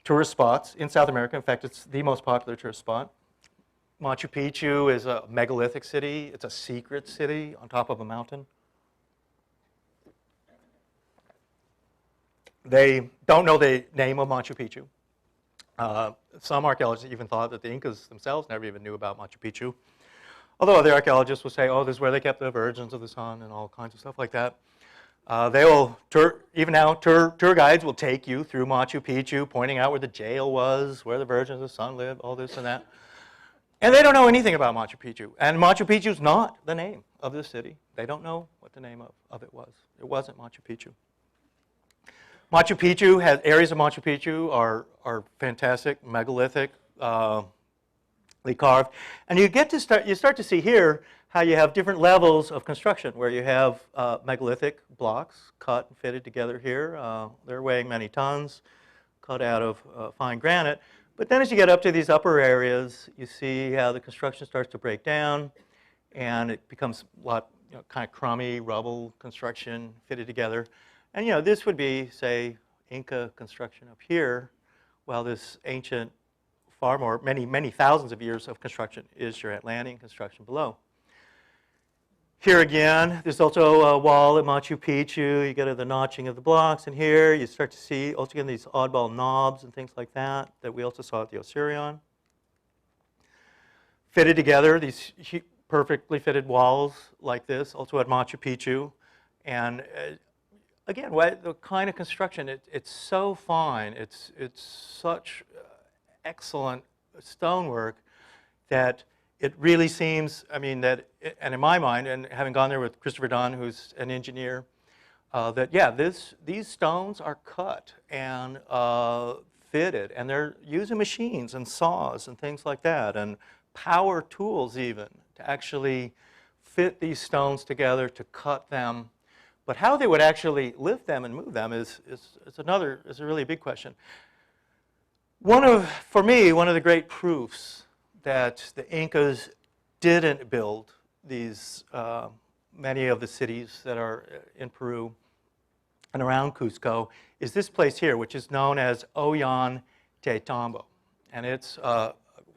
tourist spots in South America. In fact, it's the most popular tourist spot. Machu Picchu is a megalithic city. It's a secret city on top of a mountain. They don't know the name of Machu Picchu. Some archaeologists even thought that the Incas themselves never even knew about Machu Picchu. Although other archaeologists will say, oh, this is where they kept the virgins of the sun and all kinds of stuff like that. They will, even now, tour guides will take you through Machu Picchu, pointing out where the jail was, where the virgins of the sun lived, all this and that. And they don't know anything about Machu Picchu. And Machu Picchu is not the name of the city. They don't know what the name of it was. It wasn't Machu Picchu. Machu Picchu has, areas of Machu Picchu are fantastic, megalithic, carved. And you start to see here how you have different levels of construction, where you have megalithic blocks cut and fitted together here. They're weighing many tons, cut out of fine granite. But then as you get up to these upper areas, you see how the construction starts to break down, and it becomes a lot, kind of crummy rubble construction fitted together. And this would be, say, Inca construction up here, while this ancient, far more, many thousands of years of construction is your Atlantean construction below. Here again, there's also a wall at Machu Picchu. You get the notching of the blocks, and here you start to see also again these oddball knobs and things like that that we also saw at the Osirion. Fitted together, these perfectly fitted walls like this, also at Machu Picchu. And again, the kind of construction, it's so fine, it's such excellent stonework that it really seems, I mean, that, and in my mind, and having gone there with Christopher Dunn, who's an engineer, that, yeah, these stones are cut and fitted, and they're using machines and saws and things like that, and power tools even, to actually fit these stones together, to cut them. But how they would actually lift them and move them is a really big question. For me, one of the great proofs that the Incas didn't build these, many of the cities that are in Peru and around Cusco is this place here, which is known as Ollantaytambo. And it's a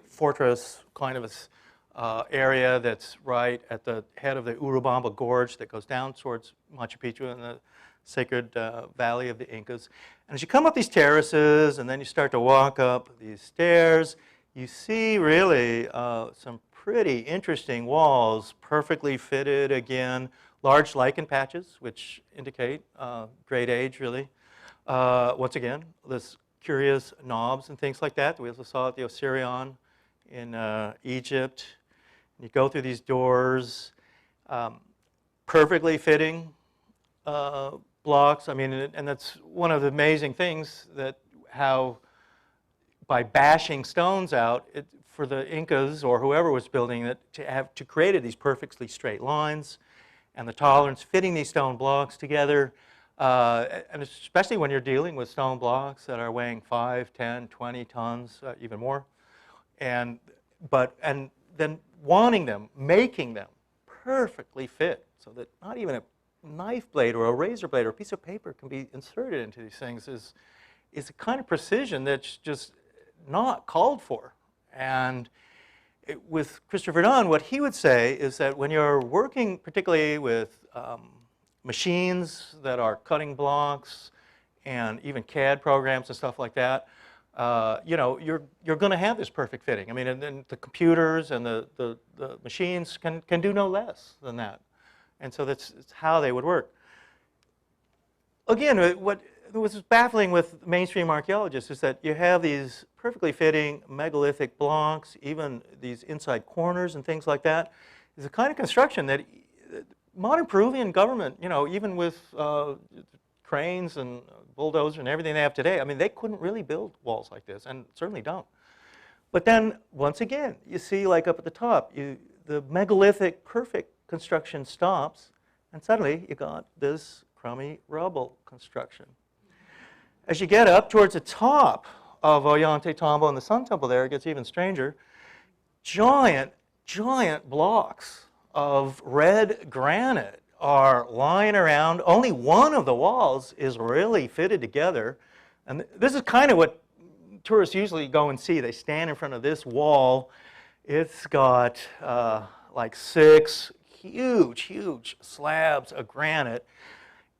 fortress, kind of a area that's right at the head of the Urubamba Gorge that goes down towards Machu Picchu and the sacred valley of the Incas. And as you come up these terraces and then you start to walk up these stairs, you see really some pretty interesting walls, perfectly fitted again, large lichen patches, which indicate great age really. Once again, this curious knobs and things like that we also saw at the Osirion in Egypt. You go through these doors, perfectly fitting blocks. I mean, and that's one of the amazing things, that how by bashing stones out, for the Incas or whoever was building it to create these perfectly straight lines, and the tolerance fitting these stone blocks together, and especially when you're dealing with stone blocks that are weighing 5, 10, 20 tons, even more, and then wanting them, making them perfectly fit so that not even a knife blade or a razor blade or a piece of paper can be inserted into these things is a kind of precision that's just not called for. And with Christopher Dunn, what he would say is that when you're working particularly with machines that are cutting blocks and even CAD programs and stuff like that, you know, you're going to have this perfect fitting. I mean, and the computers and the machines can do no less than that. And so that's how they would work. Again, what was baffling with mainstream archaeologists is that you have these perfectly fitting megalithic blocks, even these inside corners and things like that. It's a kind of construction that modern Peruvian government, you know, even with cranes and bulldozers and everything they have today, I mean, they couldn't really build walls like this, and certainly don't. But then, once again, you see, like up at the top, the megalithic perfect construction stops, and suddenly you got this crummy rubble construction. As you get up towards the top of Ollantaytambo and the Sun Temple there, it gets even stranger. Giant blocks of red granite are lying around. Only one of the walls is really fitted together. And this is kind of what tourists usually go and see. They stand in front of this wall. It's got like 6 huge slabs of granite.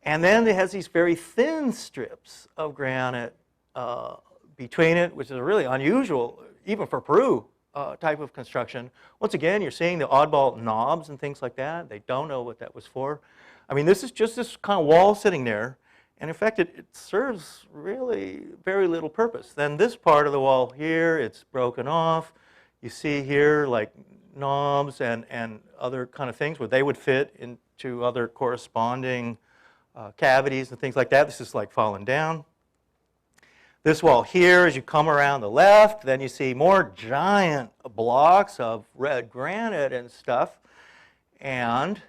And then it has these very thin strips of granite between it, which is really unusual, even for Peru, type of construction. Once again, you're seeing the oddball knobs and things like that. They don't know what that was for. I mean, this is just this kind of wall sitting there. And in fact, it serves really very little purpose. Then this part of the wall here, it's broken off. You see here like knobs and other kind of things where they would fit into other corresponding cavities and things like that. This is like falling down. This wall here, as you come around the left, then you see more giant blocks of red granite and stuff. And,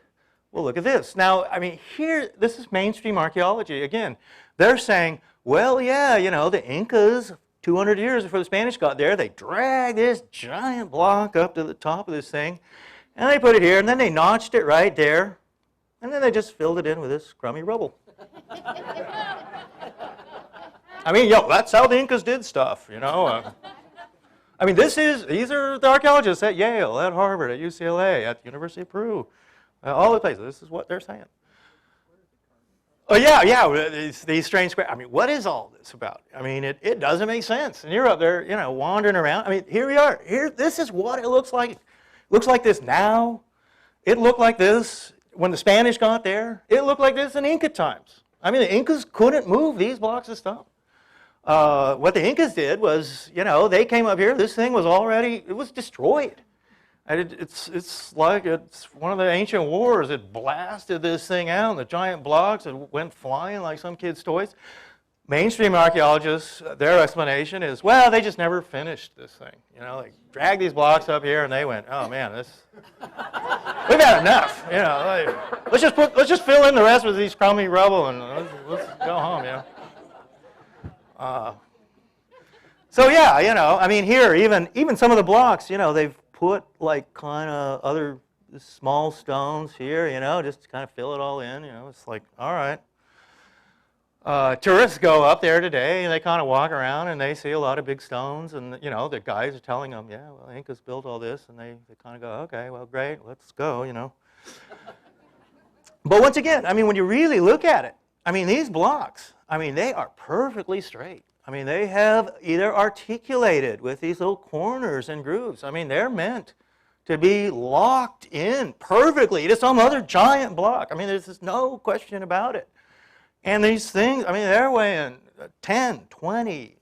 well, look at this. Now, I mean, here, this is mainstream archaeology. Again, they're saying, well, yeah, you know, the Incas, 200 years before the Spanish got there, they dragged this giant block up to the top of this thing, and they put it here, and then they notched it right there, and then they just filled it in with this crummy rubble. I mean, yo, that's how the Incas did stuff, you know. I mean, these are the archaeologists at Yale, at Harvard, at UCLA, at the University of Peru, all the places. This is what they're saying. Oh, yeah, these strange squares. I mean, what is all this about? I mean, it doesn't make sense. And you're up there, you know, wandering around. I mean, here we are. This is what it looks like. It looks like this now. It looked like this when the Spanish got there. It looked like this in Inca times. I mean, the Incas couldn't move these blocks of stone. What the Incas did was, you know, they came up here. This thing was it was destroyed. And it's like it's one of the ancient wars. It blasted this thing out, and the giant blocks, it went flying like some kids' toys. Mainstream archaeologists, their explanation is, well, they just never finished this thing. You know, they dragged these blocks up here, and they went, oh man, we've had enough. You know, let's just fill in the rest with these crummy rubble, and let's go home. You know. So yeah, you know, I mean, here even some of the blocks, you know, they've put like kind of other small stones here, you know, just to kind of fill it all in, you know. It's like, all right. Tourists go up there today and they kind of walk around and they see a lot of big stones, and, you know, the guys are telling them, yeah, well, Incas built all this, and they kind of go, okay, well, great, let's go, you know. But once again, I mean, when you really look at it, I mean, these blocks, I mean, they are perfectly straight. I mean, they have either articulated with these little corners and grooves. I mean, they're meant to be locked in perfectly to some other giant block. I mean, there's just no question about it. And these things, I mean, they're weighing 10, 20,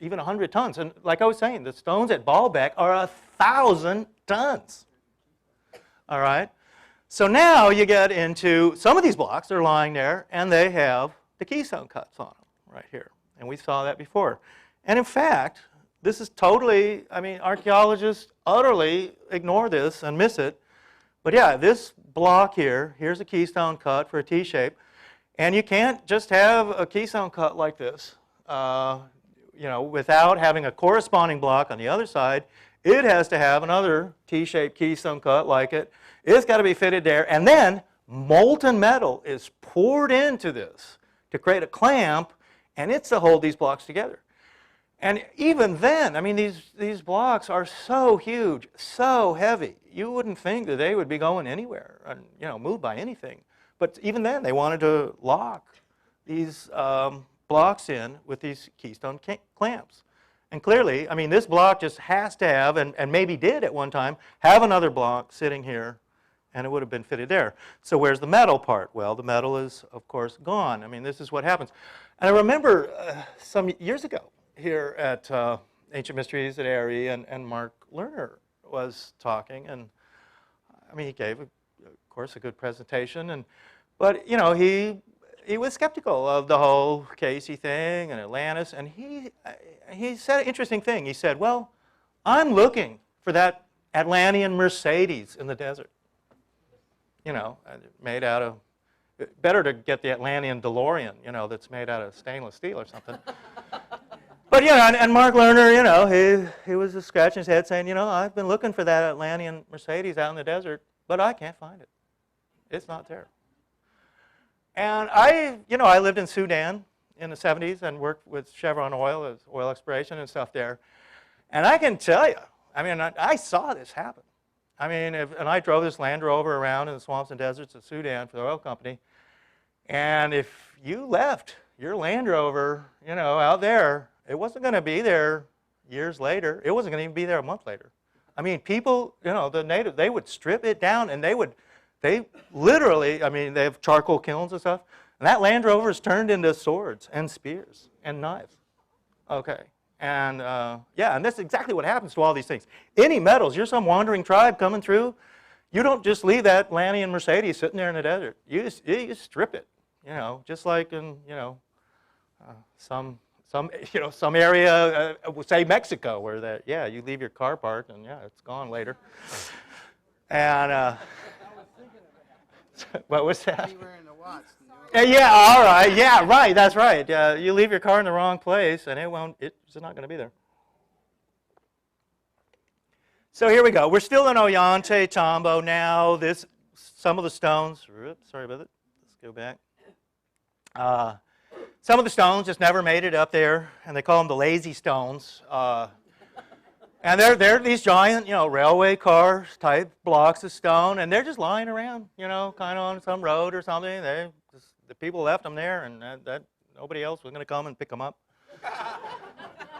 even 100 tons. And like I was saying, the stones at Baalbek are 1,000 tons. All right? So now you get into some of these blocks, they're lying there, and they have the Keystone cuts on them right here. And we saw that before. And in fact, this is totally, I mean, archaeologists utterly ignore this and miss it. But yeah, this block here, here's a keystone cut for a T-shape. And you can't just have a keystone cut like this, you know, without having a corresponding block on the other side. It has to have another T-shaped keystone cut like it. It's got to be fitted there. And then molten metal is poured into this to create a clamp, and it's to hold these blocks together. And even then, I mean, these blocks are so huge, so heavy, you wouldn't think that they would be going anywhere and, you know, moved by anything. But even then, they wanted to lock these blocks in with these keystone clamps. And clearly, I mean, this block just has to have, and maybe did at one time, have another block sitting here, and it would have been fitted there. So where's the metal part? Well, the metal is, of course, gone. I mean, this is what happens. And I remember some years ago here at Ancient Mysteries at ARE, and Mark Lerner was talking, and I mean, he gave, of course, a good presentation, but you know, he was skeptical of the whole Cayce thing and Atlantis, and he said an interesting thing. He said, well, I'm looking for that Atlantean Mercedes in the desert, you know, made out of, better to get the Atlantean DeLorean, you know, that's made out of stainless steel or something. But, you know, and Mark Lerner, you know, he was just scratching his head saying, you know, I've been looking for that Atlantean Mercedes out in the desert, but I can't find it. It's not there. And I lived in Sudan in the 70s and worked with Chevron Oil as oil exploration and stuff there. And I can tell you, I mean, I saw this happen. I mean, and I drove this Land Rover around in the swamps and deserts of Sudan for the oil company. And if you left your Land Rover, you know, out there, it wasn't going to be there years later. It wasn't going to even be there a month later. I mean, people, you know, the native, they would strip it down, and they literally, I mean, they have charcoal kilns and stuff, and that Land Rover is turned into swords and spears and knives. Okay. And yeah, and that's exactly what happens to all these things. Any metals, you're some wandering tribe coming through, you don't just leave that Atlantean Mercedes sitting there in the desert. You strip it, you know, just like in, you know, some area, say Mexico, where yeah, you leave your car parked and yeah, it's gone later. And what was that? Yeah, all right. Yeah, right. That's right. You leave your car in the wrong place, and it's not going to be there. So here we go. We're still in Ollantaytambo now. Some of the stones. Oops, sorry about it. Let's go back. Some of the stones just never made it up there, and they call them the lazy stones. And they're these giant, railway car type blocks of stone, and they're just lying around, kind of on some road or something. The people left them there, and that nobody else was going to come and pick them up.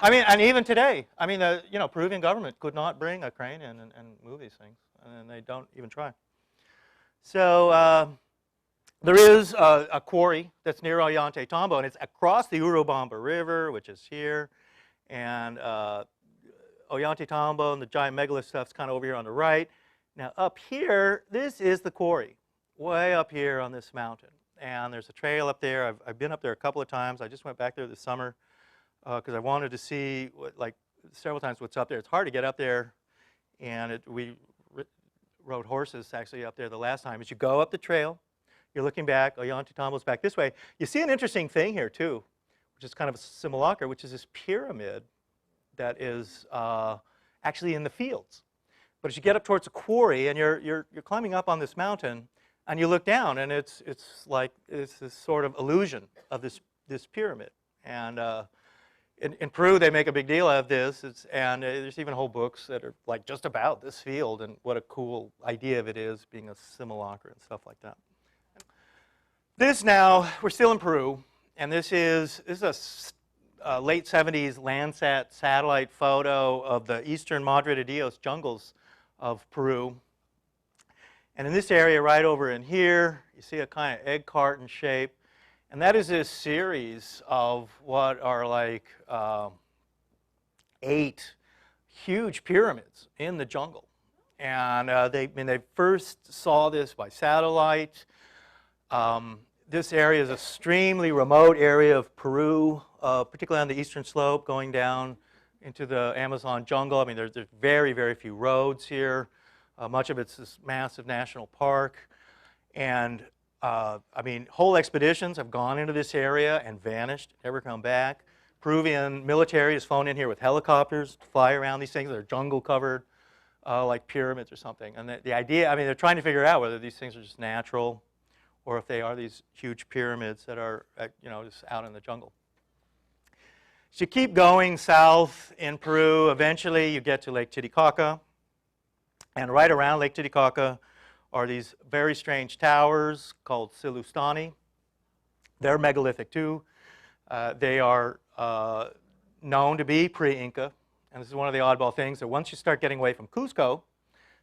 I mean, and even today, the Peruvian government could not bring a crane in and move these things, and they don't even try. So there is a quarry that's near Ollantaytambo, and it's across the Urubamba River, which is here, and Ollantaytambo and the giant megalith stuff's kind of over here on the right. Now up here, this is the quarry, way up here on this mountain. And there's a trail up there. I've been up there a couple of times. I just went back there this summer because I wanted to see, several times what's up there. It's hard to get up there, and we rode horses actually up there the last time. As you go up the trail, you're looking back, Ollantaytambo's back this way. You see an interesting thing here too, which is kind of a simulacra, which is this pyramid that is actually in the fields. But as you get up towards the quarry and you're climbing up on this mountain, and you look down, and it's this sort of illusion of this pyramid. And in Peru, they make a big deal out of this, and there's even whole books that are just about this field and what a cool idea of it is, being a simulacra and stuff like that. This now, we're still in Peru, and this is a late 70s Landsat satellite photo of the eastern Madre de Dios jungles of Peru. And in this area right over in here, you see a kind of egg carton shape. And that is this series of what are 8 huge pyramids in the jungle. And they first saw this by satellite. This area is an extremely remote area of Peru, particularly on the eastern slope going down into the Amazon jungle. There's very, very few roads here. Much of it's this massive national park. And whole expeditions have gone into this area and vanished, never come back. Peruvian military has flown in here with helicopters to fly around these things. They're jungle covered, like pyramids or something. And the idea, they're trying to figure out whether these things are just natural or if they are these huge pyramids that are, just out in the jungle. So you keep going south in Peru. Eventually, you get to Lake Titicaca. And right around Lake Titicaca are these very strange towers called Silustani. They're megalithic too. They are known to be pre-Inca. And this is one of the oddball things, that once you start getting away from Cusco,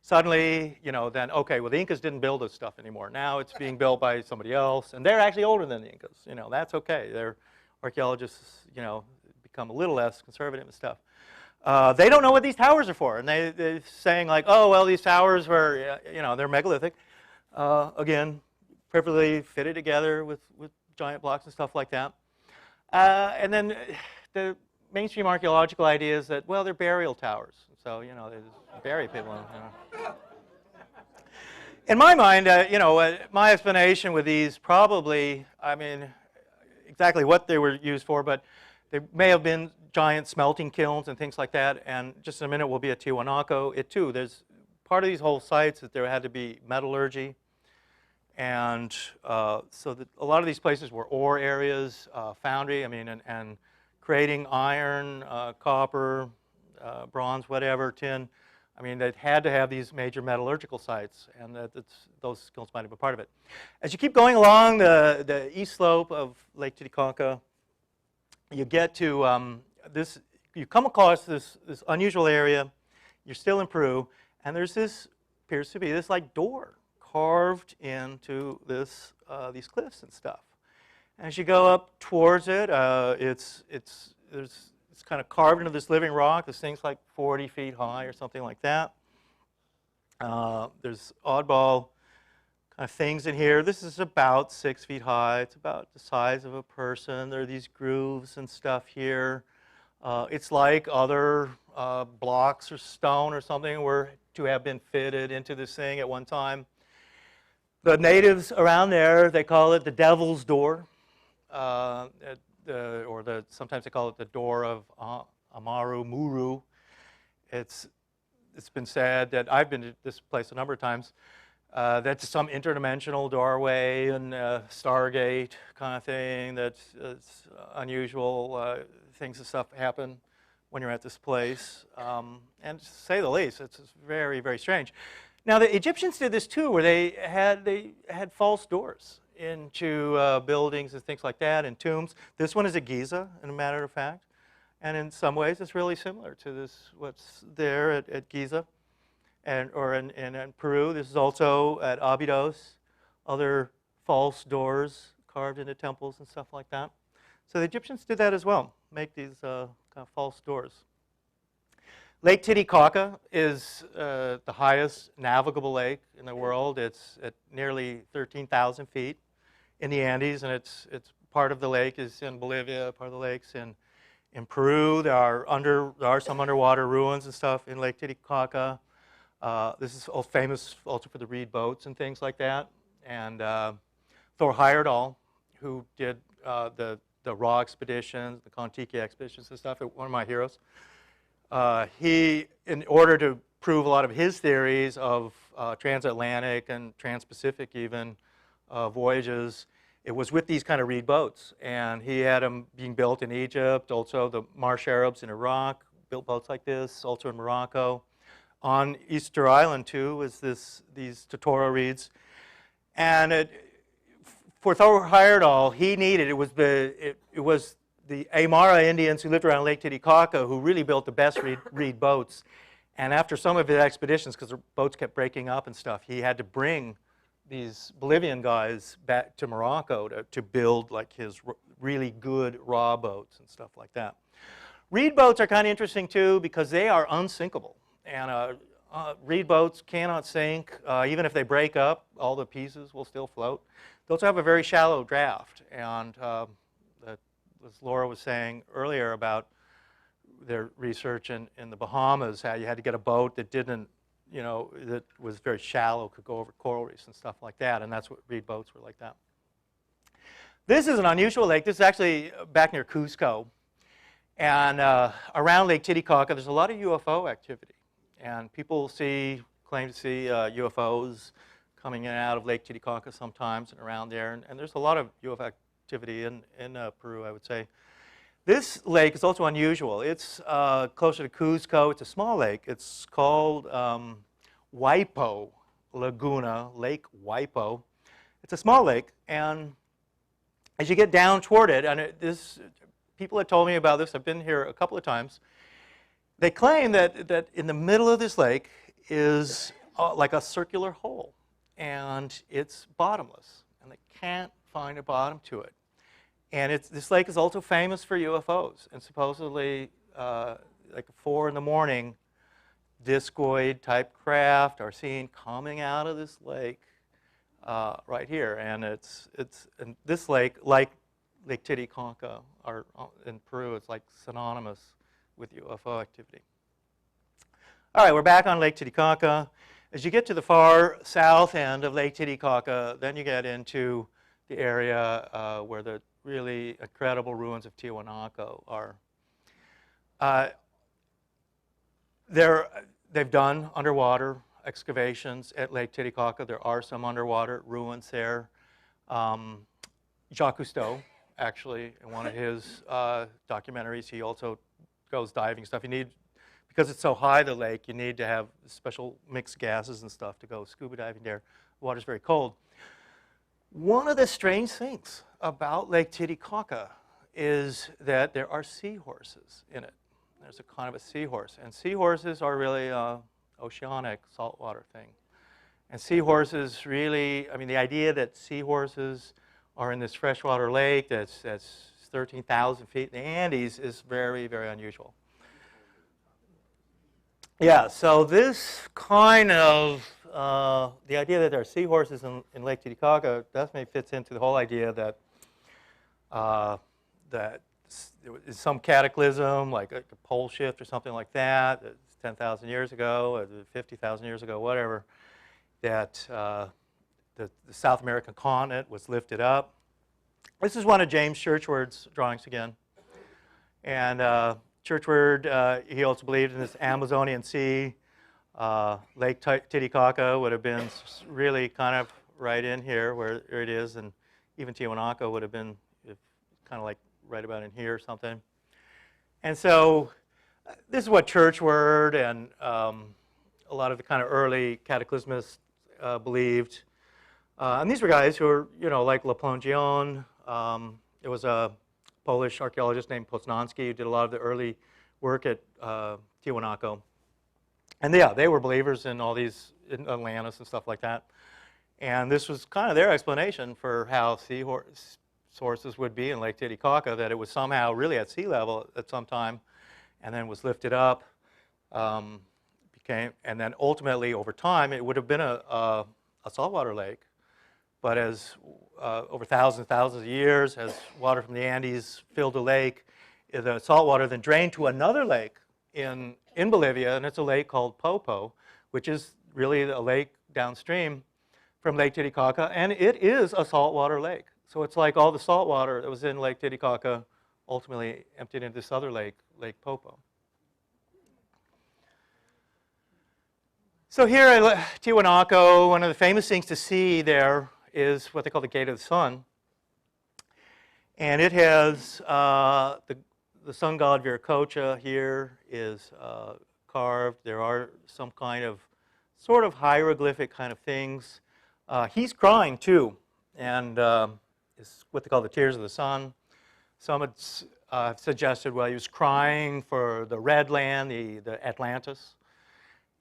suddenly, then, okay, well, the Incas didn't build this stuff anymore. Now it's being built by somebody else. And they're actually older than the Incas. That's okay. Their archaeologists, become a little less conservative and stuff. They don't know what these towers are for, and they're saying oh, well, these towers were, they're megalithic. Again, perfectly fitted together with giant blocks and stuff like that. And then the mainstream archaeological idea is that, well, they're burial towers. So, they just bury people in them. In my mind, my explanation with these probably, exactly what they were used for, but they may have been giant smelting kilns and things like that, and just in a minute we'll be at Tiwanaku. There's part of these whole sites that there had to be metallurgy, and so a lot of these places were ore areas, foundry, and creating iron, copper, bronze, whatever, tin. They had to have these major metallurgical sites, and those skills might have been part of it. As you keep going along the east slope of Lake Titicaca, you get to you come across this unusual area. You're still in Peru, and there's appears to be this door carved into these cliffs and stuff. And as you go up towards it, it's kind of carved into this living rock. This thing's 40 feet high or something like that. There's oddball kind of things in here. This is about 6 feet high. It's about the size of a person. There are these grooves and stuff here. It's like other blocks or stone or something were to have been fitted into this thing at one time. The natives around there, they call it the Devil's Door, sometimes they call it the Door of Amaru Muru. It's been said that I've been to this place a number of times. That's some interdimensional doorway and Stargate kind of thing. That's unusual. Things and stuff happen when you're at this place. And to say the least, it's very, very strange. Now, the Egyptians did this too, where they had false doors into buildings and things like that, and tombs. This one is at Giza, in a matter of fact. And in some ways, it's really similar to this, what's there at Giza. Or in Peru. This is also at Abydos, other false doors carved into temples and stuff like that. So the Egyptians did that as well, make these kind of false doors. Lake Titicaca is the highest navigable lake in the world. It's at nearly 13,000 feet in the Andes, and it's part of the lake is in Bolivia, part of the lake's in Peru. There are some underwater ruins and stuff in Lake Titicaca. This is famous also for the reed boats and things like that. And Thor Heyerdahl, who did the Ra expeditions, the Kon-Tiki expeditions and stuff, one of my heroes, he, in order to prove a lot of his theories of transatlantic and trans-Pacific even voyages, it was with these kind of reed boats. And he had them being built in Egypt, also the Marsh Arabs in Iraq built boats like this, also in Morocco. On Easter Island, too, is these Totoro reeds. And for Thor Heyerdahl, he needed, it was the Aymara Indians who lived around Lake Titicaca who really built the best reed boats. And after some of his expeditions, because the boats kept breaking up and stuff, he had to bring these Bolivian guys back to Morocco to build like his really good raw boats and stuff like that. Reed boats are kind of interesting, too, because they are unsinkable. And reed boats cannot sink. Even if they break up, all the pieces will still float. They also have a very shallow draft. And as Laura was saying earlier about their research in the Bahamas, how you had to get a boat that didn't, that was very shallow, could go over coral reefs and stuff like that. And that's what reed boats were like that. This is an unusual lake. This is actually back near Cuzco. And around Lake Titicaca, there's a lot of UFO activity. And people claim to see UFOs coming in and out of Lake Titicaca sometimes and around there. And there's a lot of UFO activity in Peru, I would say. This lake is also unusual. It's closer to Cuzco. It's a small lake. It's called Waipo Laguna, Lake Waipo. It's a small lake. And as you get down toward it, and people had told me about this. I've been here a couple of times. They claim that in the middle of this lake is like a circular hole, and it's bottomless, and they can't find a bottom to it. And this lake is also famous for UFOs, and supposedly, like 4 in the morning, discoid-type craft are seen coming out of this lake right here. And and this lake, like Lake Titicaca in Peru, it's like synonymous with UFO activity. All right, we're back on Lake Titicaca. As you get to the far south end of Lake Titicaca, then you get into the area where the really incredible ruins of Tiwanaku are. They've done underwater excavations at Lake Titicaca. There are some underwater ruins there. Jacques Cousteau, actually, in one of his documentaries, he also goes diving stuff. Because it's so high, the lake, you need to have special mixed gases and stuff to go scuba diving there. The water's very cold. One of the strange things about Lake Titicaca is that there are seahorses in it. There's a kind of a seahorse. And seahorses are really an oceanic saltwater thing. And seahorses really, the idea that seahorses are in this freshwater lake that's 13,000 feet in the Andes is very, very unusual. Yeah, so this kind of, the idea that there are seahorses in Lake Titicaca definitely fits into the whole idea that there is some cataclysm, like a pole shift or something like that, 10,000 years ago, or 50,000 years ago, whatever, that the South American continent was lifted up. This is one of James Churchward's drawings again. And Churchward, he also believed in this Amazonian Sea Lake Titicaca would have been really kind of right in here where it is, and even Tiwanaku would have been kind of like right about in here or something. And so this is what church word and a lot of the kind of early cataclysmists believed. And these were guys who were, like Laplongeon. There was a Polish archaeologist named Poznański who did a lot of the early work at Tiwanaku. And yeah, they were believers in all these, in Atlantis and stuff like that. And this was kind of their explanation for how sea sources would be in Lake Titicaca, that it was somehow really at sea level at some time, and then was lifted up, and then ultimately over time it would have been a saltwater lake. But as over thousands and thousands of years, as water from the Andes filled the lake, the saltwater then drained to another lake in Bolivia, and it's a lake called Popo, which is really a lake downstream from Lake Titicaca, and it is a saltwater lake. So it's like all the salt water that was in Lake Titicaca ultimately emptied into this other lake, Lake Popo. So here at Tiwanaku, one of the famous things to see there is what they call the Gate of the Sun. And it has the sun god Viracocha here is carved. There are some kind of sort of hieroglyphic kind of things. He's crying too, and it's what they call the tears of the sun. Some have suggested, well, he was crying for the red land, the Atlantis,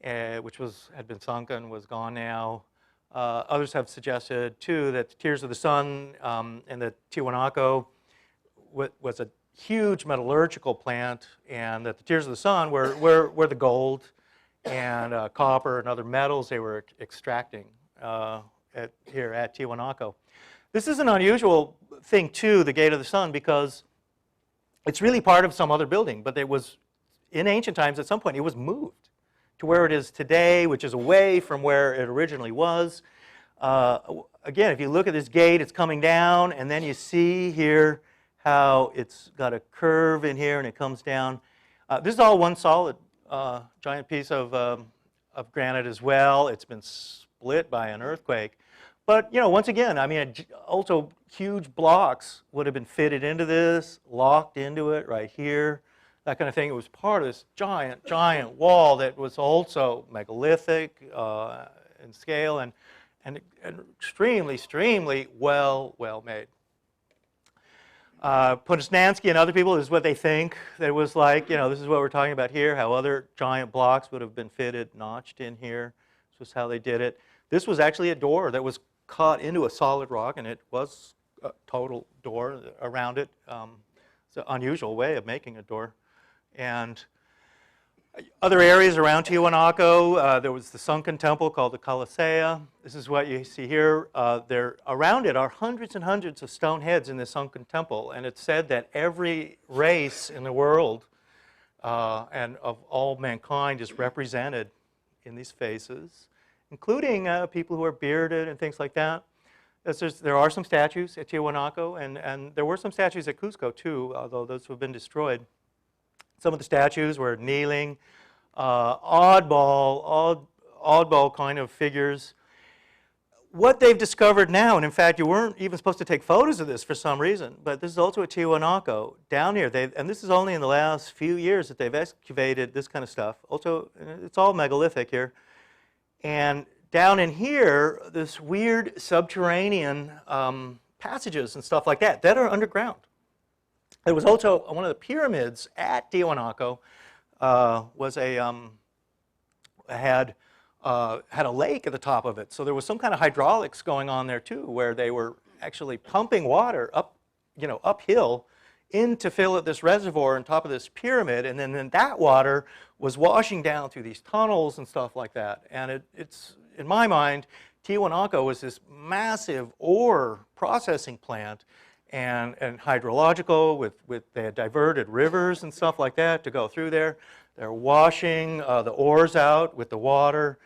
which had been sunken, was gone now. Others have suggested too that the tears of the sun and the Tiwanaku was a huge metallurgical plant, and that the tears of the sun were the gold and copper and other metals they were extracting here at Tiwanaku. This is an unusual thing too, the Gate of the Sun, because it's really part of some other building, but it was, in ancient times at some point, it was moved to where it is today, which is away from where it originally was. Again, if you look at this gate, it's coming down, and then you see here how it's got a curve in here and it comes down. This is all one solid giant piece of granite as well. It's been split by an earthquake. But, once again, I mean, also huge blocks would have been fitted into this, locked into it right here, that kind of thing. It was part of this giant, giant wall that was also megalithic in scale and extremely, extremely well made. Poznański and other people, this is what they think that it was like. This is what we're talking about here, how other giant blocks would have been fitted, notched in here. This was how they did it. This was actually a door that was cut into a solid rock, and it was a total door around it. It's an unusual way of making a door. And other areas around Tiwanaku, there was the sunken temple called the Coliseum. This is what you see here. Around it are hundreds and hundreds of stone heads in this sunken temple, and it's said that every race in the world and of all mankind is represented in these faces, including people who are bearded and things like that. There are some statues at Tiwanaku, and there were some statues at Cusco too, although those have been destroyed. Some of the statues were kneeling, oddball kind of figures. What they've discovered now, and in fact you weren't even supposed to take photos of this for some reason, but this is also at Tiwanaku, down here, and this is only in the last few years that they've excavated this kind of stuff. Also, it's all megalithic here. And down in here, this weird subterranean passages and stuff like that are underground. There was also one of the pyramids at Tiwanaku had a lake at the top of it. So there was some kind of hydraulics going on there too, where they were actually pumping water uphill in to fill up this reservoir on top of this pyramid, and then that water was washing down through these tunnels and stuff like that. And it's, in my mind, Tiwanaku was this massive ore processing plant and hydrological they had diverted rivers and stuff like that to go through there. They're washing the ores out with the water.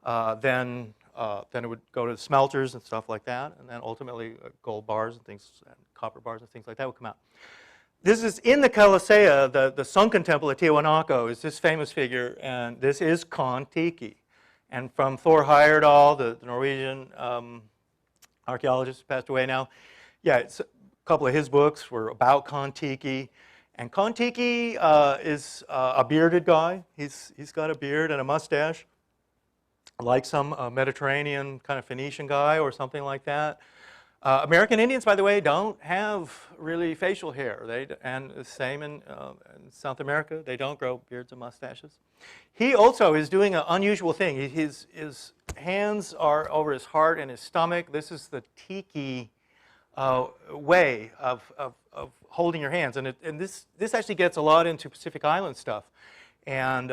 Then it would go to the smelters and stuff like that, and then ultimately gold bars and things, and copper bars and things like that would come out. This is in the Coliseum, the sunken temple at Tiwanaku is this famous figure, and this is Kon-Tiki. And from Thor Heyerdahl, the Norwegian archaeologist who passed away now, yeah, a couple of his books were about Kon-Tiki. And Kon-Tiki is a bearded guy. He's got a beard and a mustache, like some Mediterranean kind of Phoenician guy or something like that. American Indians, by the way, don't have really facial hair. And the same in South America. They don't grow beards and mustaches. He also is doing an unusual thing. His hands are over his heart and his stomach. This is the tiki way of holding your hands. And this actually gets a lot into Pacific Island stuff. And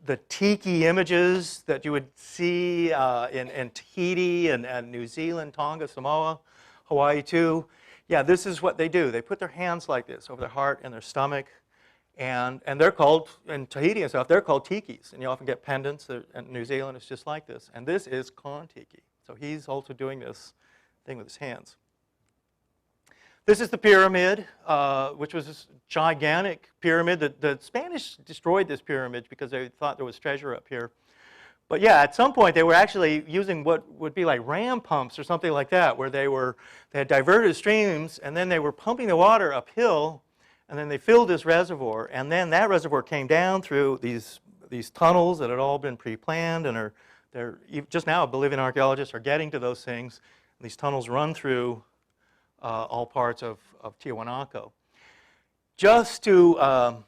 the tiki images that you would see in Tahiti and New Zealand, Tonga, Samoa, Hawaii too. Yeah, this is what they do. They put their hands like this over their heart and their stomach. And they're called, in Tahiti and stuff, they're called tikis. And you often get pendants. In New Zealand, it's just like this. And this is Kon-Tiki. So he's also doing this thing with his hands. This is the pyramid, which was this gigantic pyramid. The Spanish destroyed this pyramid because they thought there was treasure up here. But yeah, at some point they were actually using what would be like ram pumps or something like that, where they had diverted streams, and then they were pumping the water uphill, and then they filled this reservoir, and then that reservoir came down through these tunnels that had all been pre-planned, and they're just now Bolivian archaeologists are getting to those things. These tunnels run through all parts of Tiwanaku. Just to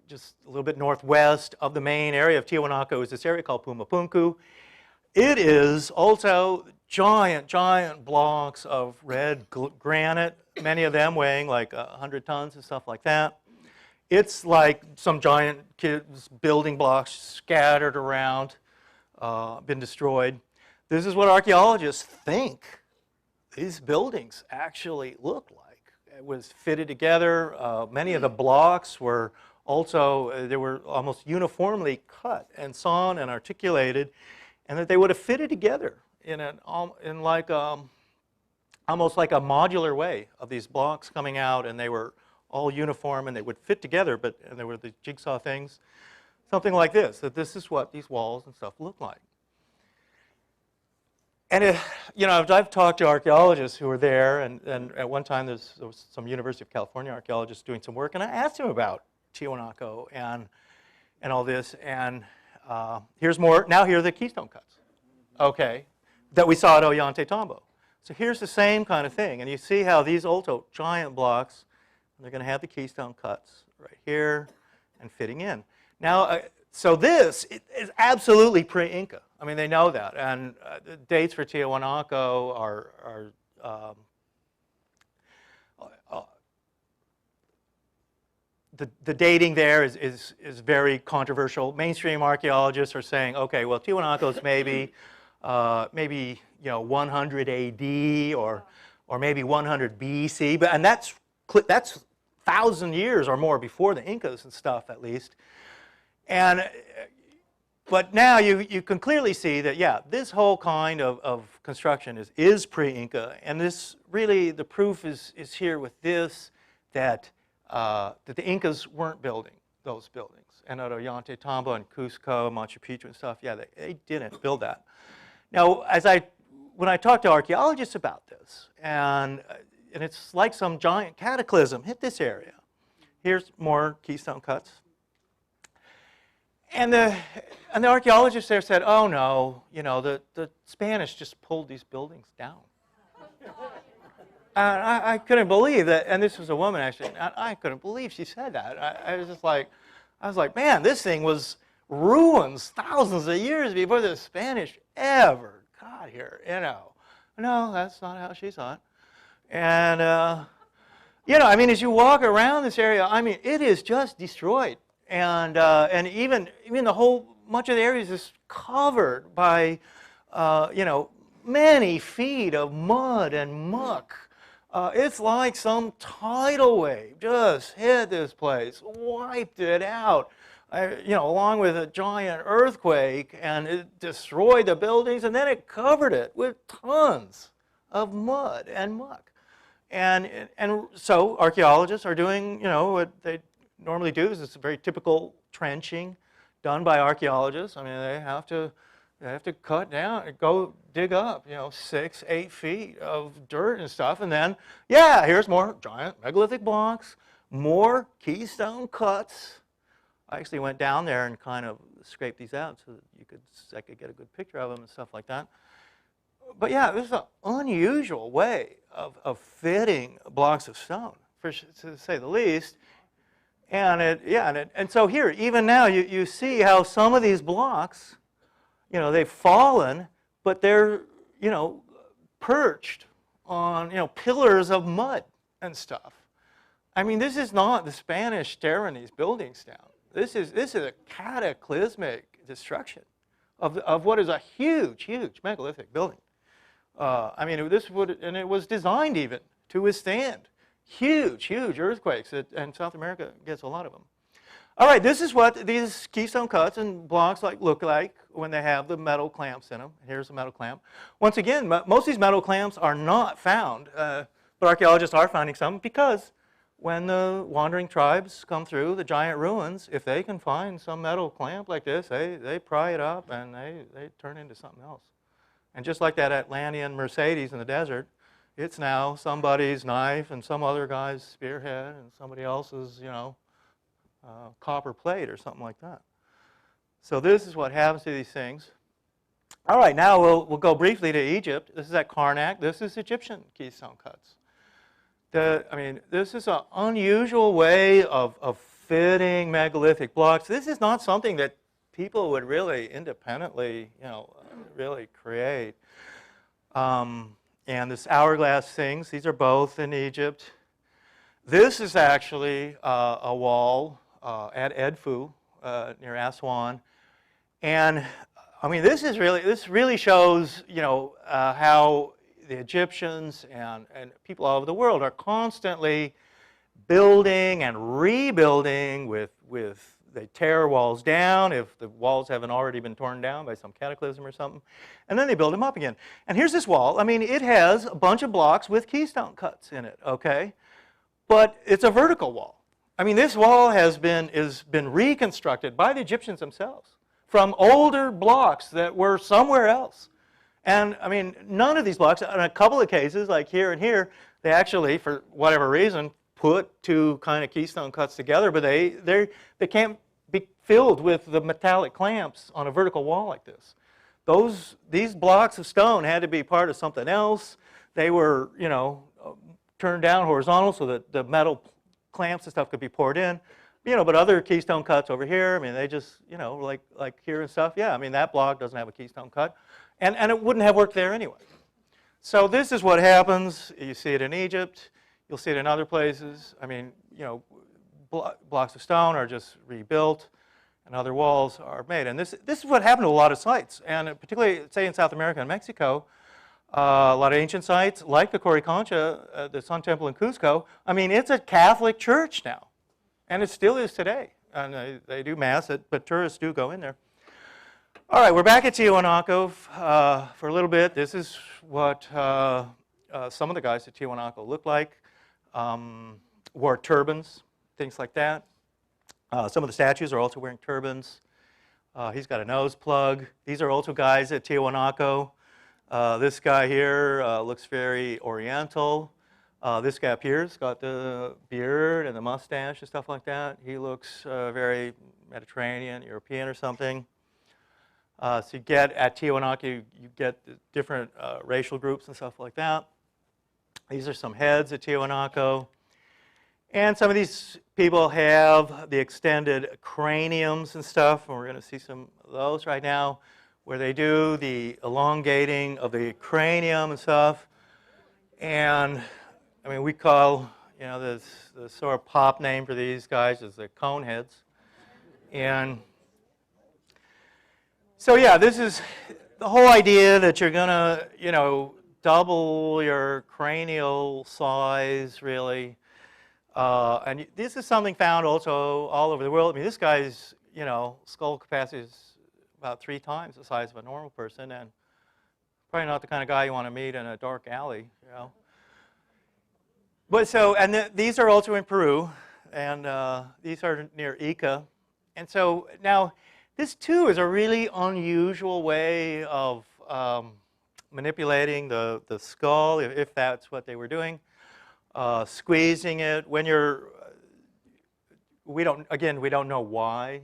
just a little bit northwest of the main area of Tiwanaku is this area called Puma Punku. It is also giant blocks of red granite, many of them weighing like 100 tons and stuff like that. It's like some giant kids' building blocks scattered around, been destroyed. This is what archaeologists think these buildings actually look like. It was fitted together. Many of the blocks were also, they were almost uniformly cut and sawn and articulated, and that they would have fitted together in like almost like a modular way of these blocks coming out, and they were all uniform and they would fit together, and there were the jigsaw things, something like this, that this is what these walls and stuff look like. And you know, I've talked to archaeologists who were there, and at one time there was some University of California archaeologists doing some work, and I asked him about Tiwanaku and all this, and here's more. Now here are the Keystone cuts, okay, that we saw at Ollantaytambo. So here's the same kind of thing, and you see how these also giant blocks, they're going to have the Keystone cuts right here and fitting in. Now, so this is absolutely pre-Inca. I mean, they know that, and the dates for Tiahuanaco are the dating there is very controversial. Mainstream archaeologists are saying, okay, well, Tiwanaku is maybe 100 AD or maybe 100 BC, and that's 1,000 years or more before the Incas and stuff, at least. But now you can clearly see that, yeah, this whole kind of construction is pre-Inca, and this really, the proof is here with this, that the Incas weren't building those buildings. And at Ollantaytambo and Cusco, Machu Picchu and stuff, yeah, they didn't build that. Now, when I talk to archaeologists about this, and it's like some giant cataclysm hit this area. Here's more Keystone cuts. And the archaeologists there said, oh no, you know, the Spanish just pulled these buildings down. And I couldn't believe that, and this was a woman actually, I couldn't believe she said that. I was like, man, this thing was ruins thousands of years before the Spanish ever got here, you know. No, that's not how she saw it. And, you know, I mean, as you walk around this area, I mean, it is just destroyed. And even much of the area is just covered by, you know, many feet of mud and muck. It's like some tidal wave just hit this place, wiped it out, you know, along with a giant earthquake, and it destroyed the buildings, and then it covered it with tons of mud and muck. And so archaeologists are doing, you know, what they normally do is it's a very typical trenching done by archaeologists. I mean, they have to cut down, go dig up, 6, 8 feet of dirt and stuff, and then, yeah, here's more giant megalithic blocks, more keystone cuts. I actually went down there and kind of scraped these out so that I could get a good picture of them and stuff like that. But yeah, this is an unusual way of fitting blocks of stone, to say the least. And so here, even now, you see how some of these blocks, they've fallen, but they're, perched on, pillars of mud and stuff. I mean, this is not the Spanish tearing these buildings down. This is a cataclysmic destruction of what is a huge, huge megalithic building. I mean, it was designed even to withstand huge, huge earthquakes, and South America gets a lot of them. All right, this is what these keystone cuts and blocks look like when they have the metal clamps in them. Here's a metal clamp. Once again, most of these metal clamps are not found, but archaeologists are finding some because when the wandering tribes come through the giant ruins, if they can find some metal clamp like this, they pry it up and they turn into something else. And just like that Atlantean Mercedes in the desert, it's now somebody's knife and some other guy's spearhead and somebody else's, copper plate or something like that. So this is what happens to these things. All right, now we'll go briefly to Egypt. This is at Karnak. This is Egyptian keystone cuts. This is an unusual way of fitting megalithic blocks. This is not something that people would really independently, really create. And this hourglass things, these are both in Egypt. This is actually a wall at Edfu near Aswan. And I mean, this really shows, how the Egyptians and people all over the world are constantly building and rebuilding they tear walls down if the walls haven't already been torn down by some cataclysm or something, and then they build them up again. And here's this wall. I mean, it has a bunch of blocks with keystone cuts in it, okay? But it's a vertical wall. I mean, this wall has been reconstructed by the Egyptians themselves from older blocks that were somewhere else. And I mean, none of these blocks, in a couple of cases, like here and here, they actually, for whatever reason, put two kind of keystone cuts together, but they can't be filled with the metallic clamps on a vertical wall like this. These blocks of stone had to be part of something else. They were, turned down horizontal so that the metal clamps and stuff could be poured in. But other keystone cuts over here, I mean, they just, like here and stuff, yeah, I mean, that block doesn't have a keystone cut. And it wouldn't have worked there anyway. So this is what happens. You see it in Egypt. You'll see it in other places. I mean, blocks of stone are just rebuilt and other walls are made. And this is what happened to a lot of sites. And particularly, say, in South America and Mexico, a lot of ancient sites, like the Coricancha, the Sun Temple in Cuzco, I mean, it's a Catholic church now. And it still is today. And they do Mass, but tourists do go in there. All right, we're back at Tiwanaku for a little bit. This is what some of the guys at Tiwanaku looked like. Wore turbans, things like that. Some of the statues are also wearing turbans. He's got a nose plug. These are also guys at Tiwanaku. This guy here looks very oriental. This guy up here's got the beard and the mustache and stuff like that. He looks very Mediterranean, European or something. So you get at Tiwanaku, you get different racial groups and stuff like that. These are some heads at Tiwanaku. And some of these people have the extended craniums and stuff, and we're going to see some of those right now, where they do the elongating of the cranium and stuff. And I mean, we call, the sort of pop name for these guys is the cone heads. And so yeah, this is the whole idea that you're going to, double your cranial size, really. And this is something found also all over the world. I mean, this guy's, skull capacity is about 3 times the size of a normal person, and probably not the kind of guy you want to meet in a dark alley, But so, and these are also in Peru, and these are near Ica. And so now, This, too, is a really unusual way of manipulating the skull, if that's what they were doing. Squeezing it. When you're, we don't know why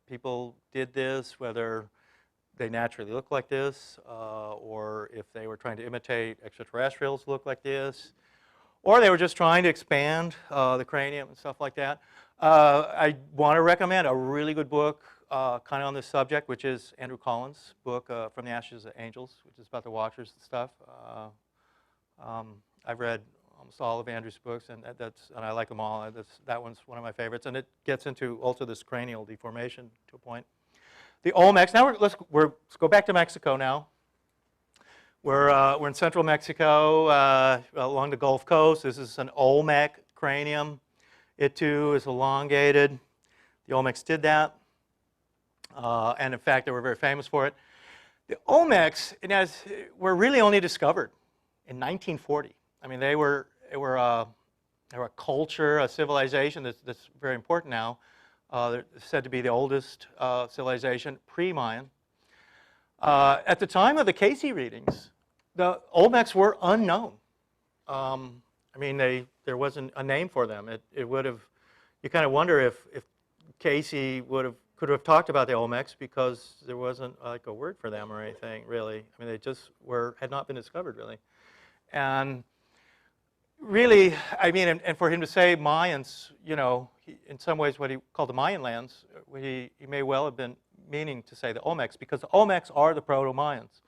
people did this, whether they naturally look like this, or if they were trying to imitate extraterrestrials look like this, or they were just trying to expand the cranium and stuff like that. I want to recommend a really good book kind of on this subject, which is Andrew Collins' book, From the Ashes of Angels, which is about the Watchers and stuff. I've read almost all of Andrew's books, and I like them all. That one's one of my favorites, and it gets into also this cranial deformation to a point. The Olmecs. Now let's go back to Mexico now. We're in central Mexico along the Gulf Coast. This is an Olmec cranium. It too is elongated. The Olmecs did that, and in fact, they were very famous for it. The Olmecs were really only discovered in 1940. I mean, they were a culture, a civilization that's very important now. They're said to be the oldest civilization, pre-Mayan. At the time of the Cayce readings, the Olmecs were unknown. I mean, there wasn't a name for them. It would have. You kind of wonder if Cayce could have talked about the Olmecs, because there wasn't like a word for them or anything really. I mean, they just had not been discovered really, and really, I mean, and for him to say Mayans, you know, in some ways what he called the Mayan lands, he may well have been meaning to say the Olmecs, because the Olmecs are the proto-Mayans.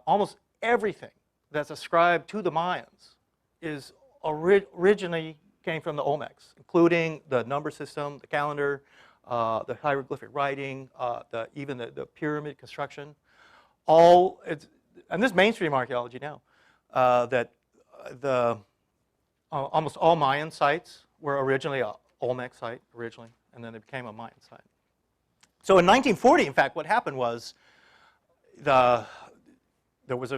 Almost everything that's ascribed to the Mayans is originally came from the Olmecs, including the number system, the calendar, the hieroglyphic writing, even the pyramid construction. And this is mainstream archaeology now, that almost all Mayan sites were originally an Olmec site originally, and then it became a Mayan site. So in 1940, in fact, what happened was there was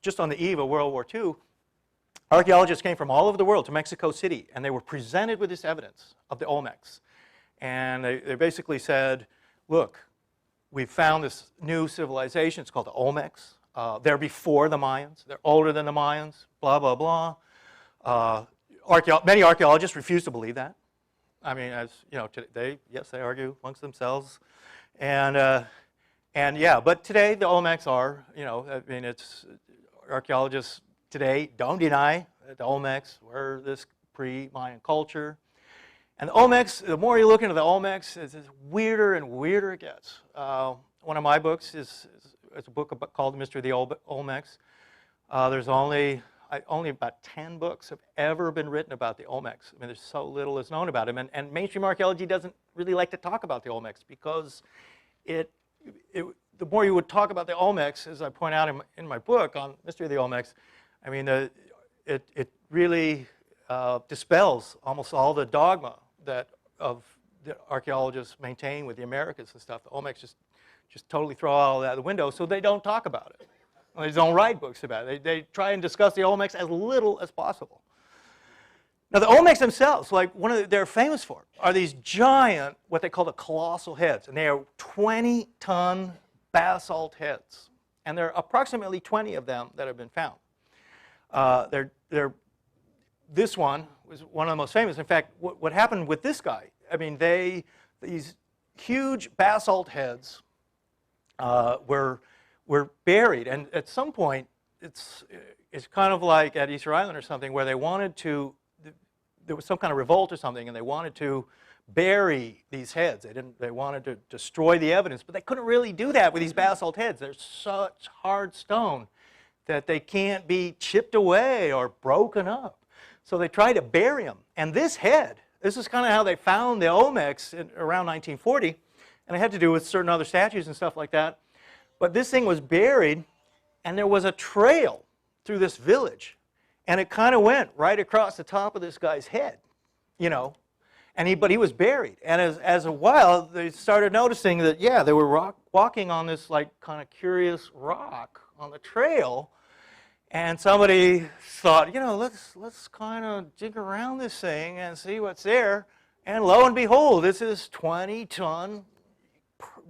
just on the eve of World War II, archaeologists came from all over the world to Mexico City, and they were presented with this evidence of the Olmecs. And they basically said, look, we've found this new civilization. It's called the Olmecs. They're before the Mayans. They're older than the Mayans, blah, blah, blah. Many archaeologists refuse to believe that. I mean, as you know, they argue amongst themselves, and yeah. But today the Olmecs are, you know, I mean, archaeologists today don't deny that the Olmecs were this pre-Mayan culture, and the Olmecs. The more you look into the Olmecs, it's weirder and weirder it gets. One of my books is a book called The Mystery of the Olmecs. There's only about 10 books have ever been written about the Olmecs. I mean, there's so little is known about them. And mainstream archaeology doesn't really like to talk about the Olmecs, because the more you would talk about the Olmecs, as I point out in my book on Mystery of the Olmecs, I mean, it really dispels almost all the dogma that of the archaeologists maintain with the Americas and stuff. The Olmecs just totally throw all that out the window, so they don't talk about it. They don't write books about it. They try and discuss the Olmecs as little as possible. Now, the Olmecs themselves, like they're famous for, are these giant, what they call the colossal heads, and they are 20-ton basalt heads, and there are approximately 20 of them that have been found. This one was one of the most famous. In fact, what happened with this guy? I mean, these huge basalt heads were buried, and at some point, it's kind of like at Easter Island or something, where they wanted to. There was some kind of revolt or something, and they wanted to bury these heads. They wanted to destroy the evidence, but they couldn't really do that with these basalt heads. They're such hard stone that they can't be chipped away or broken up. So they tried to bury them. And this head, this is kind of how they found the Olmecs around 1940, and it had to do with certain other statues and stuff like that. But this thing was buried, and there was a trail through this village, and it kind of went right across the top of this guy's head, you know. But he was buried, and as a while, they started noticing that, yeah, they were walking on this like kind of curious rock on the trail, and somebody thought, you know, let's kind of dig around this thing and see what's there, and lo and behold, this is 20-ton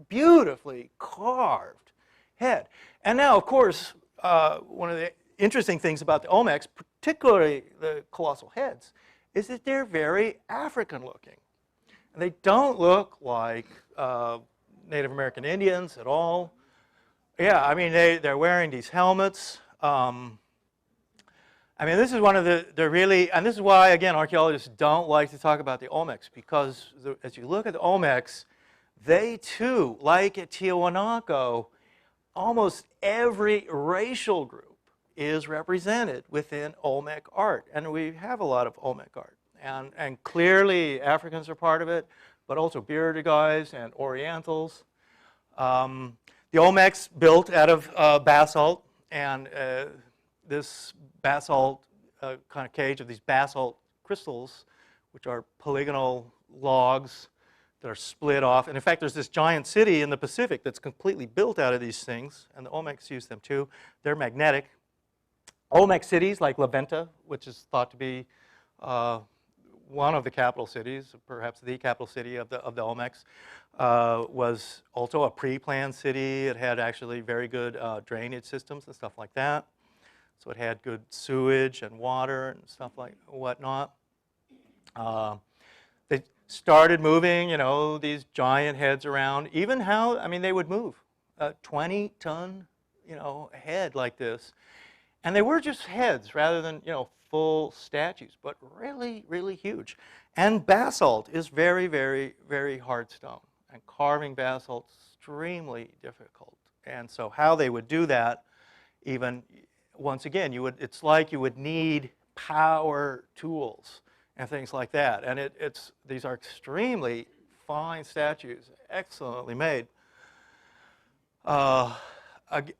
beautifully carved head. And now, of course, one of the interesting things about the Olmecs, particularly the colossal heads, is that they're very African looking. And they don't look like Native American Indians at all. Yeah, I mean, they're wearing these helmets. I mean, this is one of the really, and this is why, again, archaeologists don't like to talk about the Olmecs, because as you look at the Olmecs, they too, like at Tiahuanaco, almost every racial group is represented within Olmec art. And we have a lot of Olmec art. And clearly, Africans are part of it, but also bearded guys and Orientals. The Olmecs built out of basalt, and this basalt kind of cage of these basalt crystals, which are polygonal logs that are split off. And in fact, there's this giant city in the Pacific that's completely built out of these things, and the Olmecs use them too. They're magnetic. Olmec cities like La Venta, which is thought to be one of the capital cities, perhaps the capital city of the Olmecs, was also a pre-planned city. It had actually very good drainage systems and stuff like that. So it had good sewage and water and stuff like whatnot. They started moving, you know, these giant heads around. Even how, I mean, they would move a 20-ton, you know, head like this. And they were just heads rather than, you know, full statues, but really, really huge. And basalt is very, very, very hard stone. And carving basalt is extremely difficult. And so how they would do that, even, once again, it's like you would need power tools and things like that. And these are extremely fine statues, excellently made. And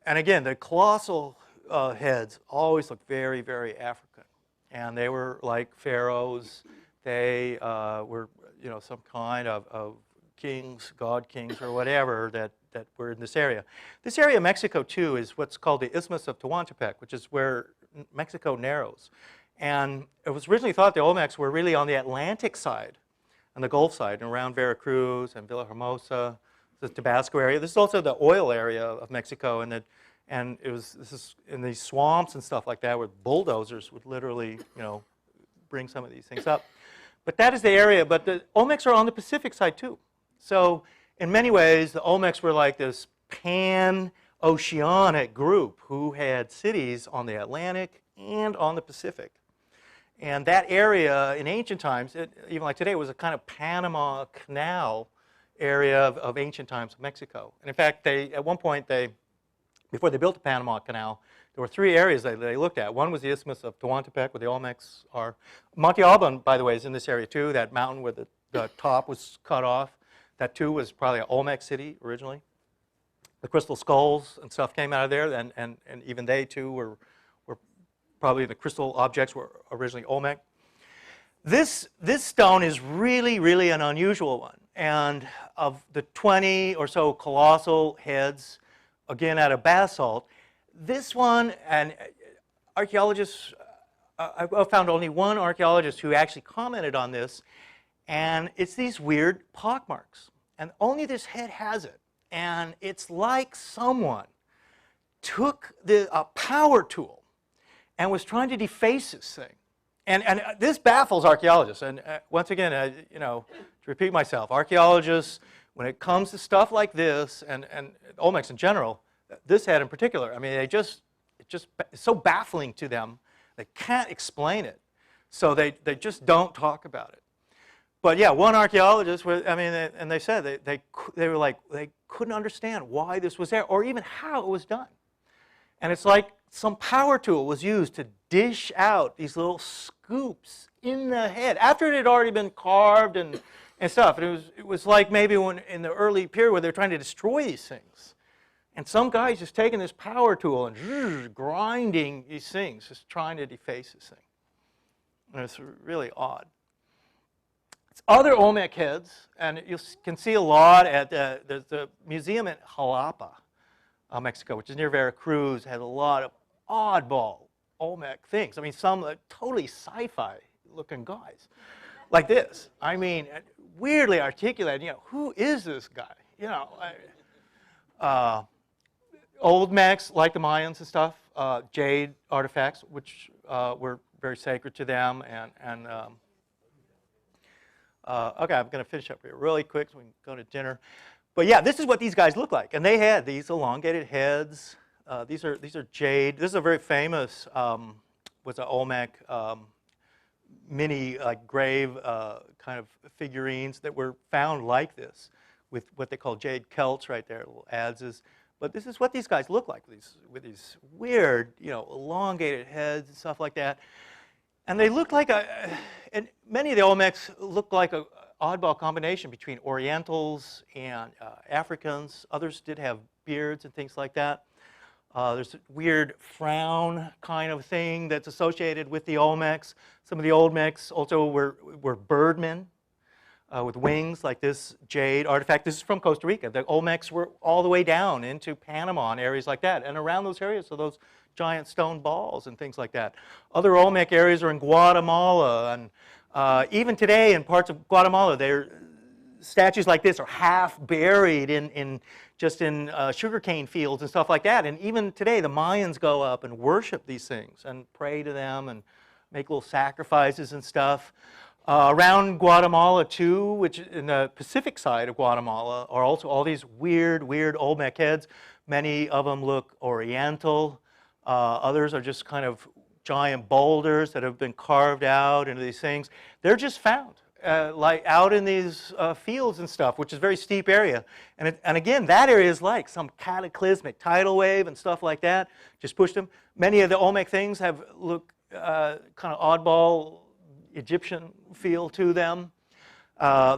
again, the colossal heads always look very, very African. And they were like pharaohs. They were, you know, some kind of kings, god kings, or whatever that were in this area. This area of Mexico, too, is what's called the Isthmus of Tehuantepec, which is where Mexico narrows. And it was originally thought the Olmecs were really on the Atlantic side, on the Gulf side, and around Veracruz and Villahermosa, the Tabasco area. This is also the oil area of Mexico, and this is in these swamps and stuff like that, where bulldozers would literally, you know, bring some of these things up. But that is the area. But the Olmecs are on the Pacific side too. So in many ways, the Olmecs were like this pan-oceanic group who had cities on the Atlantic and on the Pacific. And that area in ancient times, even like today, was a kind of Panama Canal area of ancient times of Mexico. And in fact, at one point, before they built the Panama Canal, there were three areas that they looked at. One was the Isthmus of Tehuantepec, where the Olmecs are. Monte Alban, by the way, is in this area too, that mountain where the top was cut off. That too was probably an Olmec city originally. The crystal skulls and stuff came out of there, and even they too were probably, the crystal objects were originally Olmec. This stone is really, really an unusual one. And of the 20 or so colossal heads, again out of basalt, this one, and archaeologists, I found only one archaeologist who actually commented on this, and it's these weird pockmarks. And only this head has it. And it's like someone took a power tool and was trying to deface this thing. And this baffles archaeologists. And once again, you know, to repeat myself, archaeologists, when it comes to stuff like this, and Olmecs in general, this head in particular, I mean, it's so baffling to them, they can't explain it. So they just don't talk about it. But yeah, one archaeologist, I mean, and they said they were like, they couldn't understand why this was there or even how it was done. And it's like some power tool was used to dish out these little scoops in the head after it had already been carved and stuff. And it was like maybe when in the early period where they were trying to destroy these things. And some guy's just taking this power tool and grinding these things, just trying to deface this thing. And it's really odd. It's other Olmec heads, and you can see a lot at the museum in Jalapa, Mexico, which is near Veracruz, has a lot of oddball Olmec things. I mean, some totally sci-fi looking guys, like this. I mean, weirdly articulated. You know, who is this guy? you know, Olmecs, like the Mayans and stuff, jade artifacts, which were very sacred to them. Okay, I'm going to finish up here really quick so we can go to dinner. But yeah, this is what these guys look like. And they had these elongated heads. These are jade. This is a very famous, was an Olmec mini grave kind of figurines that were found like this with what they call jade celts right there, little adzes. But this is what these guys look like with these weird, you know, elongated heads and stuff like that. And they look like and many of the Olmecs look like an oddball combination between Orientals and Africans. Others did have beards and things like that. There's a weird frown kind of thing that's associated with the Olmecs. Some of the Olmecs also were birdmen with wings, like this jade artifact. This is from Costa Rica. The Olmecs were all the way down into Panama and areas like that. And around those areas are those giant stone balls and things like that. Other Olmec areas are in Guatemala. And even today in parts of Guatemala, statues like this are half buried in sugarcane fields and stuff like that. And even today, the Mayans go up and worship these things and pray to them and make little sacrifices and stuff. Around Guatemala, too, which in the Pacific side of Guatemala, are also all these weird Olmec heads. Many of them look Oriental. Others are just kind of giant boulders that have been carved out into these things. They're just found. Like out in these fields and stuff, which is a very steep area. And again, that area is like some cataclysmic tidal wave and stuff like that. Just pushed them. Many of the Olmec things look kind of oddball Egyptian feel to them.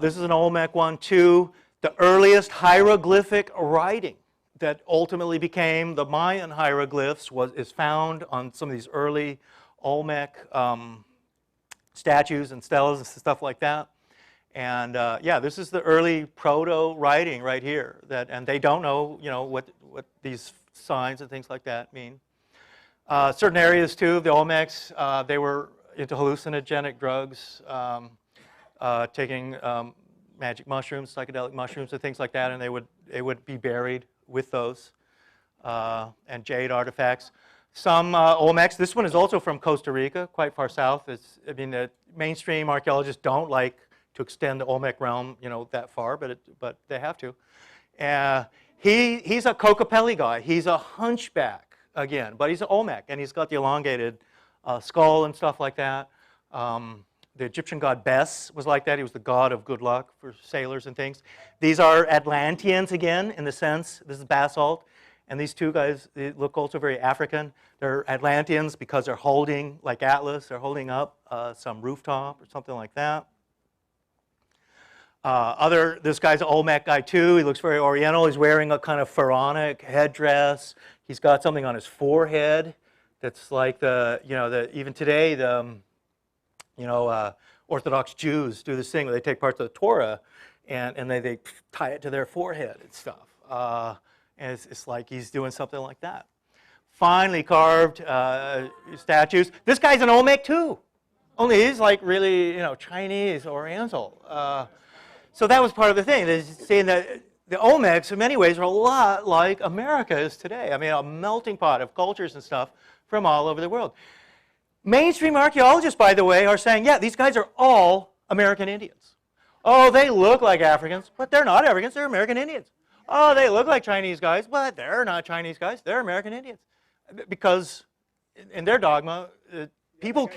This is an Olmec one too. The earliest hieroglyphic writing that ultimately became the Mayan hieroglyphs is found on some of these early Olmec statues and stelas and stuff like that. And yeah, this is the early proto-writing right here. And they don't know, you know, what these signs and things like that mean. Certain areas too, the Olmecs, they were into hallucinogenic drugs, taking magic mushrooms, psychedelic mushrooms, and things like that, and they would be buried with those and jade artifacts. Some Olmecs, this one is also from Costa Rica, quite far south. I mean, the mainstream archaeologists don't like to extend the Olmec realm, you know, that far, but they have to. He's a Cocopelli guy. He's a hunchback again, but he's an Olmec, and he's got the elongated skull and stuff like that. The Egyptian god Bes was like that. He was the god of good luck for sailors and things. These are Atlanteans again, in the sense, this is basalt. And these two guys, they look also very African. They're Atlanteans because they're holding, like Atlas, they're holding up some rooftop or something like that. This guy's an Olmec guy too. He looks very Oriental. He's wearing a kind of pharaonic headdress. He's got something on his forehead that's like even today, Orthodox Jews do this thing where they take parts of the Torah and they tie it to their forehead and stuff. And it's like he's doing something like that. Finely carved statues. This guy's an Olmec too, only he's like really, you know, Chinese, Oriental. So that was part of the thing. They're saying that the Olmecs, in many ways, are a lot like America is today. I mean, a melting pot of cultures and stuff from all over the world. Mainstream archaeologists, by the way, are saying, yeah, these guys are all American Indians. Oh, they look like Africans, but they're not Africans, they're American Indians. Oh, they look like Chinese guys, but they're not Chinese guys, they're American Indians. Because in their dogma, people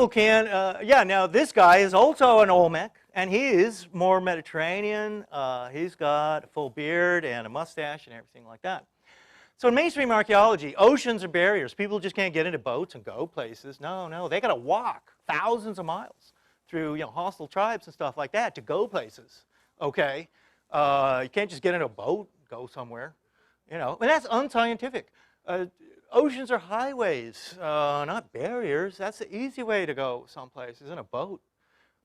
can, now this guy is also an Olmec, and he is more Mediterranean. He's got a full beard and a mustache and everything like that. So in mainstream archaeology, oceans are barriers. People just can't get into boats and go places. No, they got to walk thousands of miles through, you know, hostile tribes and stuff like that to go places. Okay, you can't just get in a boat, go somewhere. You know, and that's unscientific. Oceans are highways, not barriers. That's the easy way to go someplace, is in a boat.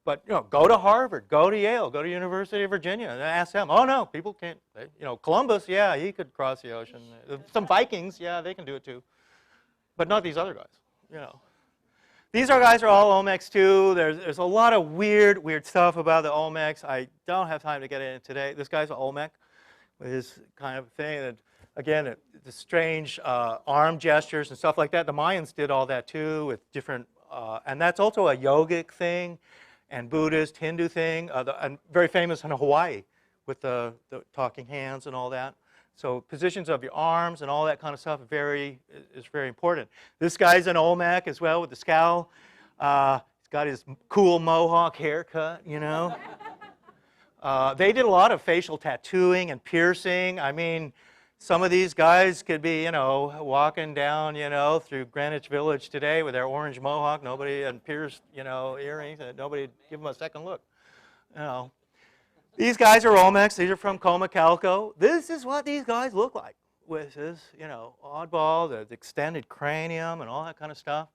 But, you know, go to Harvard, go to Yale, go to University of Virginia, and ask them. Oh, no, people can't. You know, Columbus, yeah, he could cross the ocean. Some Vikings, yeah, they can do it too. But not these other guys, you know. These guys are all Olmecs too. There's a lot of weird stuff about the Olmecs. I don't have time to get into today. This guy's an Olmec with his kind of thing. And again, the strange arm gestures and stuff like that. The Mayans did all that too with different, and that's also a yogic thing and Buddhist, Hindu thing. And very famous in Hawaii with the talking hands and all that. So positions of your arms and all that kind of stuff is very important. This guy's an Olmec as well with the scowl. He's got his cool mohawk haircut, you know. They did a lot of facial tattooing and piercing. I mean, some of these guys could be, you know, walking down, you know, through Greenwich Village today with their orange mohawk, nobody, and pierced, you know, earrings, and nobody give them a second look, you know. These guys are Olmecs. These are from Comacalco. This is what these guys look like with this, you know, oddball, the extended cranium and all that kind of stuff.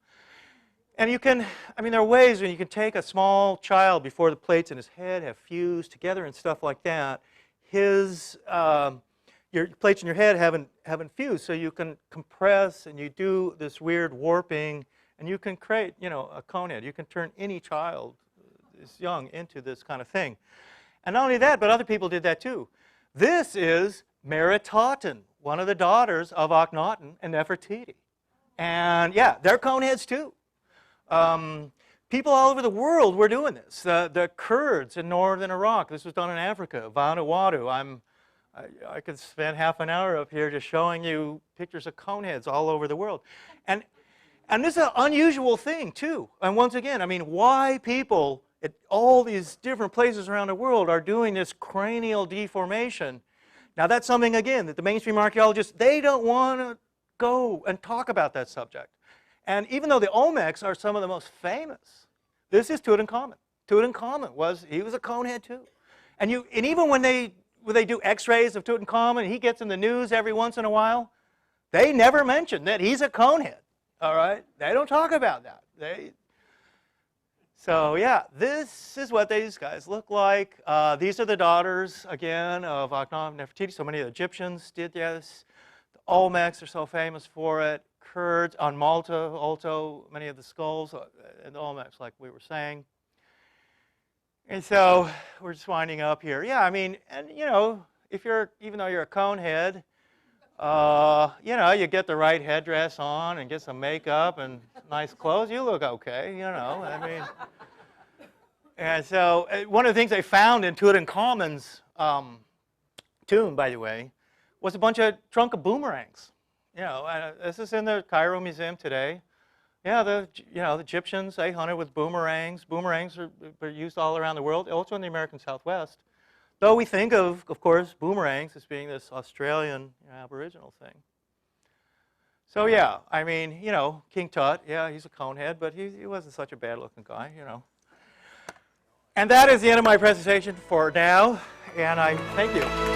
And you can, I mean, there are ways when you can take a small child before the plates in his head have fused together and stuff like that. His, your plates in your head haven't fused, so you can compress and you do this weird warping, and you can create, you know, a cone head. You can turn any child this young into this kind of thing. And not only that, but other people did that too. This is Meritaten, one of the daughters of Akhenaten and Nefertiti. And yeah, they're cone heads too. People all over the world were doing this. The Kurds in northern Iraq, this was done in Africa, Vanuatu. I could spend half an hour up here just showing you pictures of cone heads all over the world. And this is an unusual thing too. And once again, I mean, why people at all these different places around the world are doing this cranial deformation. Now that's something, again, that the mainstream archaeologists, they don't want to go and talk about that subject. And even though the Olmecs are some of the most famous, this is Tutankhamun. Tutankhamun he was a cone head too. And even when they do x-rays of Tutankhamun, he gets in the news every once in a while, they never mention that he's a cone head. All right? They don't talk about that. So yeah, this is what these guys look like. These are the daughters, again, of Akhenaten and Nefertiti. So many of the Egyptians did this. The Olmecs are so famous for it. Kurds on Malta, also many of the skulls, and the Olmecs, like we were saying. And so we're just winding up here. Yeah, I mean, and you know, even though you're a cone head, you know, you get the right headdress on and get some makeup and nice clothes, you look okay, you know, I mean. And so one of the things they found in Tutankhamun's tomb, by the way, was a bunch of trunk of boomerangs. You know, this is in the Cairo Museum today. Yeah, the Egyptians, they hunted with boomerangs. Boomerangs are used all around the world, also in the American Southwest. Though we think of course, boomerangs as being this Australian Aboriginal thing. So yeah, I mean, you know, King Tut, yeah, he's a conehead, but he wasn't such a bad-looking guy, you know. And that is the end of my presentation for now, and I thank you.